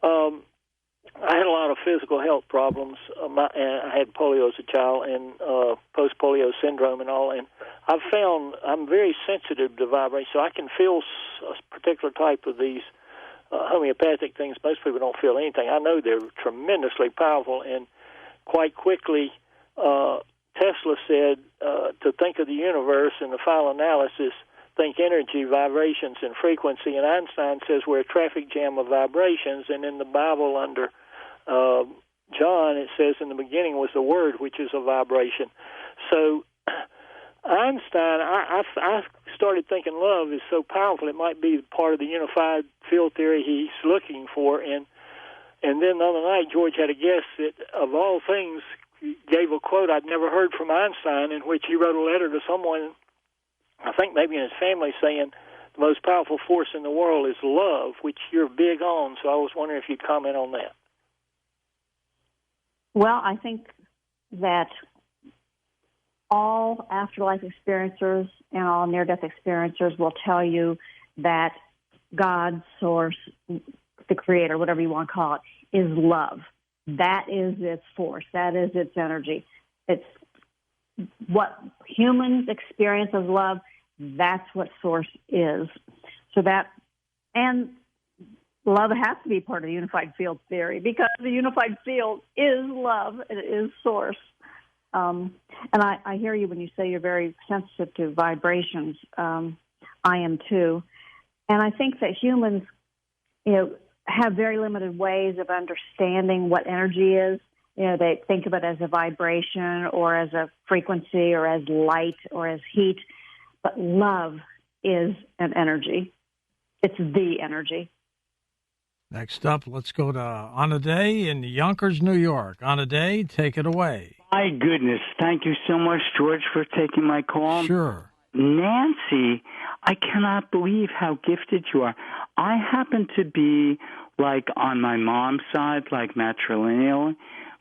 Speaker 7: I had a lot of physical health problems. And I had polio as a child and post-polio syndrome and all. And I've found I'm very sensitive to vibration, so I can feel a particular type of these homeopathic things. Most people don't feel anything. I know they're tremendously powerful, and quite quickly Tesla said to think of the universe in the final analysis, think energy, vibrations, and frequency. And Einstein says we're a traffic jam of vibrations. And in the Bible under John, it says in the beginning was the Word, which is a vibration. So Einstein, I started thinking love is so powerful it might be part of the unified field theory he's looking for. And then the other night, George had a guest that, of all things, gave a quote I'd never heard from Einstein, in which he wrote a letter to someone, I think maybe in his family, saying the most powerful force in the world is love, which you're big on. So I was wondering if you'd comment on that.
Speaker 2: Well, I think that all afterlife experiencers and all near-death experiencers will tell you that God, Source, the Creator, whatever you want to call it, is love. That is its force. That is its energy. It's what humans experience as love. That's what Source is. So that, and love has to be part of the unified field theory because the unified field is love. It is source. And I hear you when you say you're very sensitive to vibrations. I am too. And I think that humans, have very limited ways of understanding what energy is. They think of it as a vibration or as a frequency or as light or as heat. But love is an energy. It's the energy.
Speaker 1: Next up, let's go to Anaday in Yonkers, New York. Anaday, take it away.
Speaker 8: My goodness. Thank you so much, George, for taking my call.
Speaker 1: Sure.
Speaker 8: Nancy, I cannot believe how gifted you are. I happen to be, on my mom's side, matrilineal.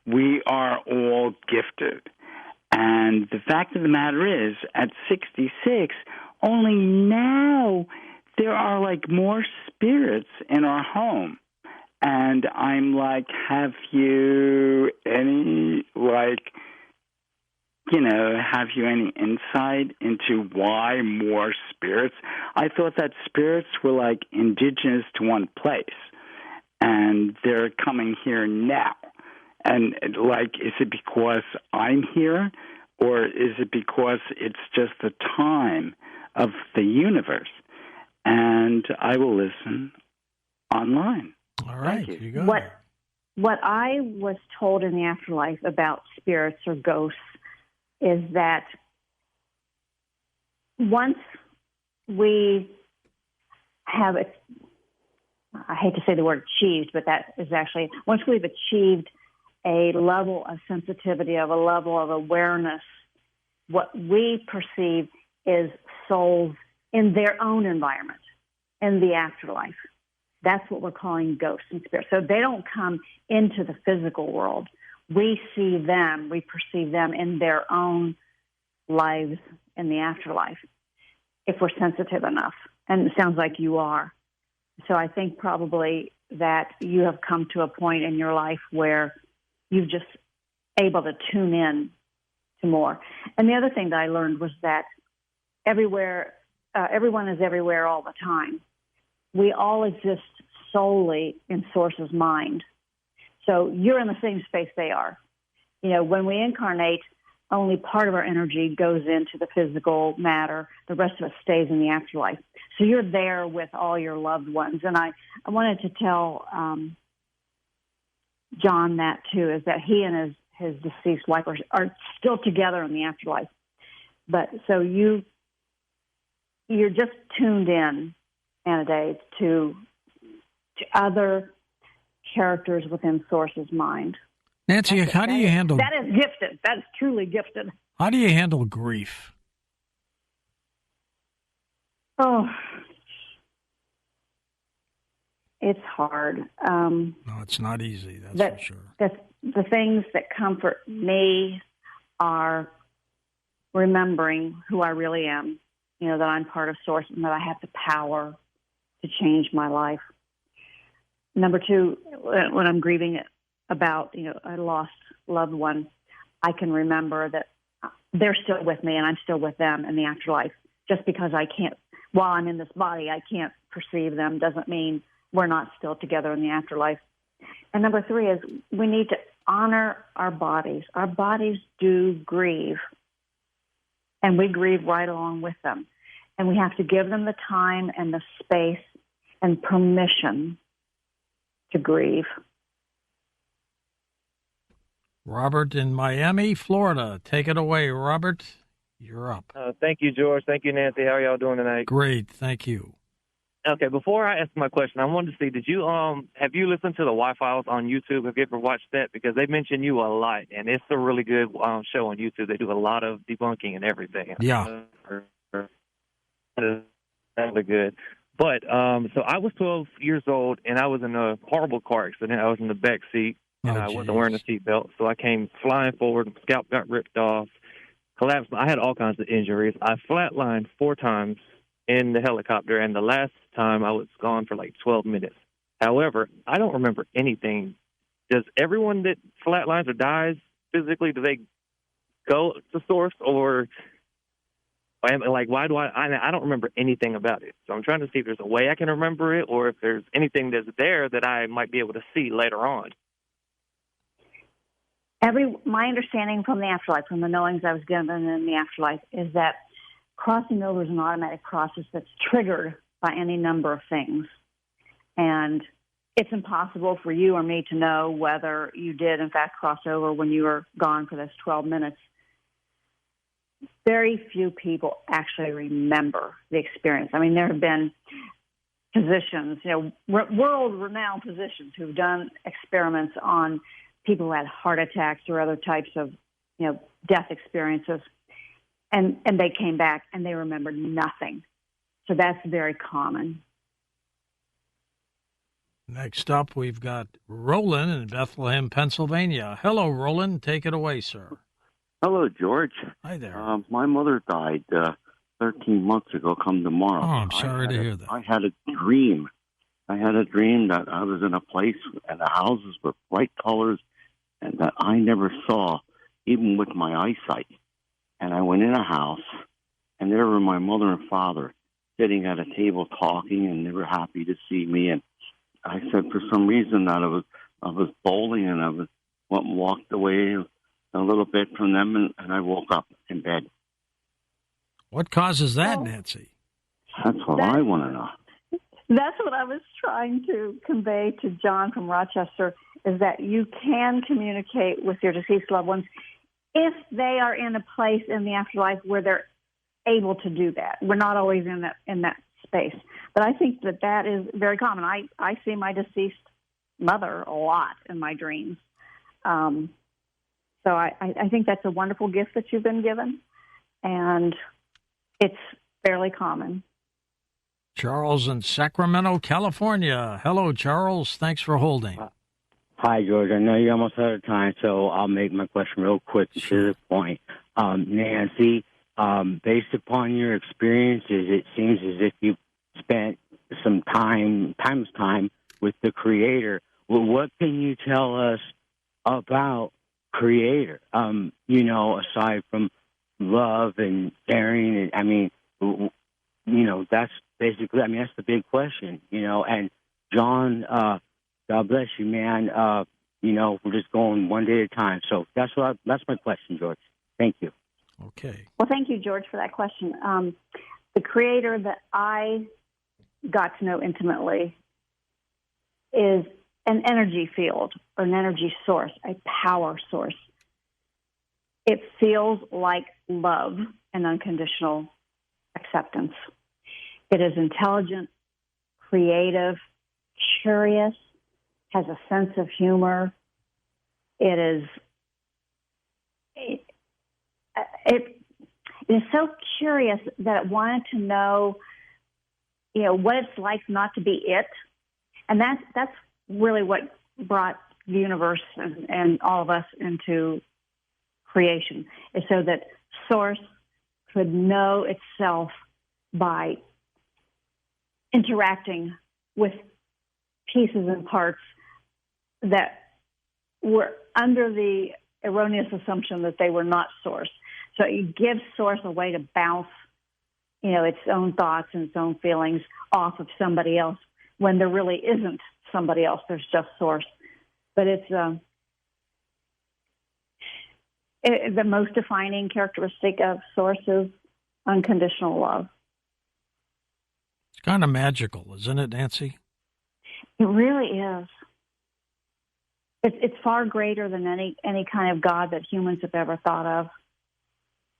Speaker 8: We are all gifted. And the fact of the matter is, at 66, only now there are, more spirits in our home. And I'm have you any, have you any insight into why more spirits? I thought that spirits were, indigenous to one place. And they're coming here now. And, is it because I'm here? Or is it because it's just the time of the universe? And I will listen online.
Speaker 1: All right,
Speaker 8: Thank
Speaker 1: you go.
Speaker 2: What I was told in the afterlife about spirits or ghosts is that once we have, I hate to say the word achieved, but that is actually, once we've achieved a level of sensitivity, of a level of awareness, what we perceive is souls in their own environment, in the afterlife. That's what we're calling ghosts and spirits. So they don't come into the physical world. We see them, we perceive them in their own lives in the afterlife, if we're sensitive enough. And it sounds like you are. So I think probably that you have come to a point in your life where you've just able to tune in to more. And the other thing that I learned was that everyone is everywhere all the time. We all exist solely in Source's mind. So you're in the same space they are. When we incarnate, only part of our energy goes into the physical matter. The rest of it stays in the afterlife. So you're there with all your loved ones. And I wanted to tell John that, too, is that he and his deceased wife are still together in the afterlife. But so you're just tuned in, Anaday, to other characters within Source's mind.
Speaker 1: Nancy, how do you handle...
Speaker 2: That is gifted. That is truly gifted.
Speaker 1: How do you handle grief?
Speaker 2: Oh, it's hard.
Speaker 1: No, it's not easy, that's for sure.
Speaker 2: The things that comfort me are remembering who I really am, that I'm part of Source and that I have the power to change my life. Number two, when I'm grieving about, a lost loved one, I can remember that they're still with me and I'm still with them in the afterlife. Just because I can't, while I'm in this body, I can't perceive them doesn't mean we're not still together in the afterlife. And number three is we need to honor our bodies. Our bodies do grieve, and we grieve right along with them. And we have to give them the time and the space and permission to grieve.
Speaker 1: Robert in Miami, Florida. Take it away, Robert. You're up.
Speaker 9: Thank you, George. Thank you, Nancy. How are y'all doing tonight?
Speaker 1: Great. Thank you.
Speaker 9: Okay, before I ask my question, I wanted to see, have you listened to the Y-Files on YouTube? Have you ever watched that? Because they mention you a lot, and it's a really good show on YouTube. They do a lot of debunking and everything.
Speaker 1: Yeah.
Speaker 9: Really good. But, so I was 12 years old, and I was in a horrible car accident. I was in the back seat, and I wasn't wearing a seatbelt. So I came flying forward, scalp got ripped off, collapsed. I had all kinds of injuries. I flatlined 4 times in the helicopter, and the last time I was gone for 12 minutes. However, I don't remember anything. Does everyone that flatlines or dies physically, do they go to Source, or Like, why do I don't remember anything about it. So I'm trying to see if there's a way I can remember it or if there's anything that's there that I might be able to see later on.
Speaker 2: My understanding from the afterlife, from the knowings I was given in the afterlife, is that crossing over is an automatic process that's triggered by any number of things. And it's impossible for you or me to know whether you did, in fact, cross over when you were gone for those 12 minutes. Very few people actually remember the experience. I mean, there have been physicians, world-renowned physicians who've done experiments on people who had heart attacks or other types of, death experiences, and they came back and they remembered nothing. So that's very common.
Speaker 1: Next up, we've got Roland in Bethlehem, Pennsylvania. Hello, Roland. Take it away, sir.
Speaker 10: Hello, George.
Speaker 1: Hi there.
Speaker 10: My mother died 13 months ago, come tomorrow.
Speaker 1: Oh, I'm sorry to hear that.
Speaker 10: I had a dream. That I was in a place and the houses were bright colors and that I never saw, even with my eyesight. And I went in a house, and there were my mother and father sitting at a table talking, and they were happy to see me. And I said, for some reason, that I was bowling, and I went and walked away a little bit from them, and I woke up in bed.
Speaker 1: What causes that, Nancy?
Speaker 10: That's what I want to know.
Speaker 2: That's what I was trying to convey to John from Rochester, is that you can communicate with your deceased loved ones if they are in a place in the afterlife where they're able to do that. We're not always in that space. But I think that is very common. I see my deceased mother a lot in my dreams. So I think that's a wonderful gift that you've been given, and it's fairly common.
Speaker 1: Charles in Sacramento, California. Hello, Charles. Thanks for holding.
Speaker 11: Hi, George. I know you're almost out of time, so I'll make my question real quick to the point. Nancy, based upon your experiences, it seems as if you spent some time with the Creator. Well, what can you tell us about Creator? Aside from love and caring, that's basically, that's the big question, and John, God bless you, man. We're just going one day at a time. So that's my question, George. Thank you.
Speaker 1: Okay.
Speaker 2: Well, thank you, George, for that question. The Creator that I got to know intimately is an energy field or an energy source, a power source. It feels like love and unconditional acceptance. It is intelligent, creative, curious, has a sense of humor. It is so curious that it wanted to know, what it's like not to be it. And that's really what brought the universe and all of us into creation, is so that Source could know itself by interacting with pieces and parts that were under the erroneous assumption that they were not Source. So it gives Source a way to bounce, its own thoughts and its own feelings off of somebody else when there really isn't somebody else. There's just Source. But it's the most defining characteristic of Source is unconditional love.
Speaker 1: It's kind of magical, isn't it, Nancy?
Speaker 2: It really is. It's far greater than any kind of God that humans have ever thought of.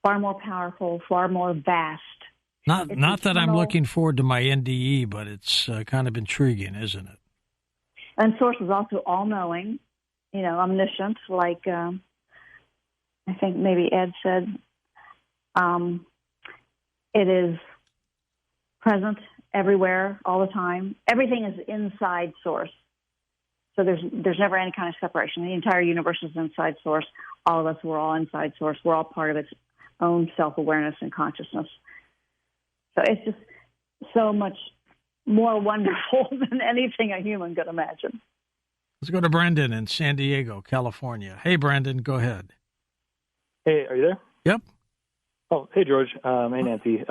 Speaker 2: Far more powerful, far more vast.
Speaker 1: Not that I'm looking forward to my NDE, but it's kind of intriguing, isn't it?
Speaker 2: And Source is also all-knowing, omniscient, like I think maybe Ed said. It is present everywhere, all the time. Everything is inside Source. So there's never any kind of separation. The entire universe is inside Source. All of us, we're all inside Source. We're all part of its own self-awareness and consciousness. So it's just so much more wonderful than anything a human could imagine.
Speaker 1: Let's go to Brendan in San Diego, California. Hey, Brendan, go ahead.
Speaker 12: Hey, are you there?
Speaker 1: Yep.
Speaker 12: Oh, hey, George. Hey, Nancy.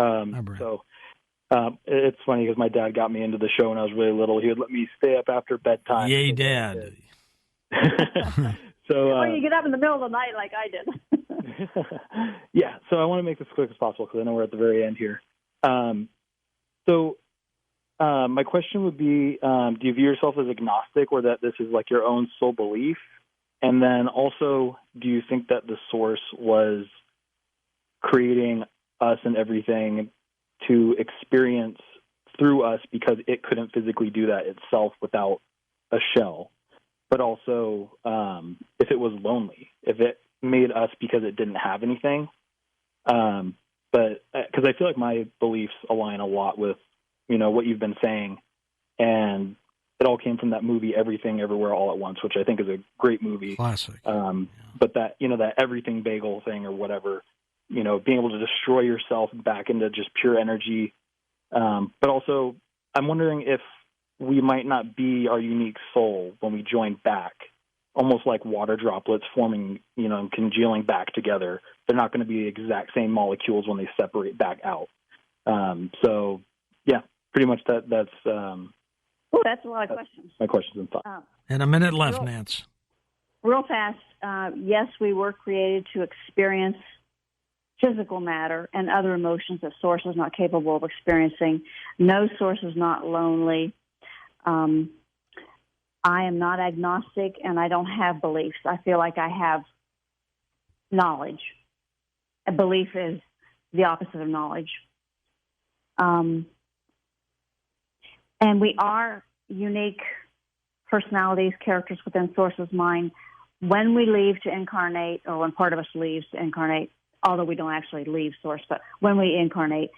Speaker 12: It's funny because my dad got me into the show when I was really little. He would let me stay up after bedtime.
Speaker 1: Yay, Dad.
Speaker 2: Well, you get up in the middle of the night like I did.
Speaker 12: Yeah, so I want to make this as quick as possible because I know we're at the very end here. My question would be, do you view yourself as agnostic or that this is like your own soul belief? And then also, do you think that the source was creating us and everything to experience through us because it couldn't physically do that itself without a shell? But also, if it was lonely, if it made us because it didn't have anything. But because I feel like my beliefs align a lot with, what you've been saying. And it all came from that movie, Everything Everywhere All at Once, which I think is a great movie.
Speaker 1: Classic.
Speaker 12: But that, that everything bagel thing or whatever, being able to destroy yourself back into just pure energy. But also, I'm wondering if we might not be our unique soul when we join back, almost like water droplets forming, and congealing back together. They're not going to be the exact same molecules when they separate back out. Yeah, pretty much that's
Speaker 2: that's a lot of questions.
Speaker 12: My questions and thoughts.
Speaker 1: And a minute left, Nance.
Speaker 2: Real fast, yes, we were created to experience physical matter and other emotions that Source is not capable of experiencing. No, Source is not lonely. I am not agnostic, and I don't have beliefs. I feel like I have knowledge. A belief is the opposite of knowledge. And we are unique personalities, characters within Source's mind. When we leave to incarnate, or when part of us leaves to incarnate, although we don't actually leave Source, but when we incarnate,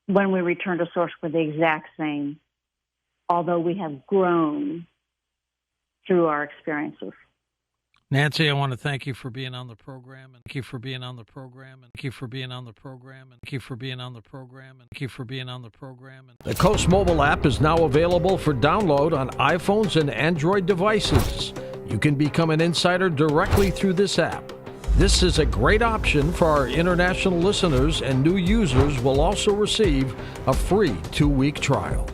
Speaker 2: when we return to Source, we're the exact same, although we have grown through our experiences.
Speaker 1: Nancy, I want to thank you for being on the program, and thank you for being on the program, and thank you for being on the program, and thank you for being on the program, and thank you for being on the program. The Coast mobile app is now available for download on iPhones and Android devices. You can become an insider directly through this app. This is a great option for our international listeners, and new users will also receive a free 2-week trial.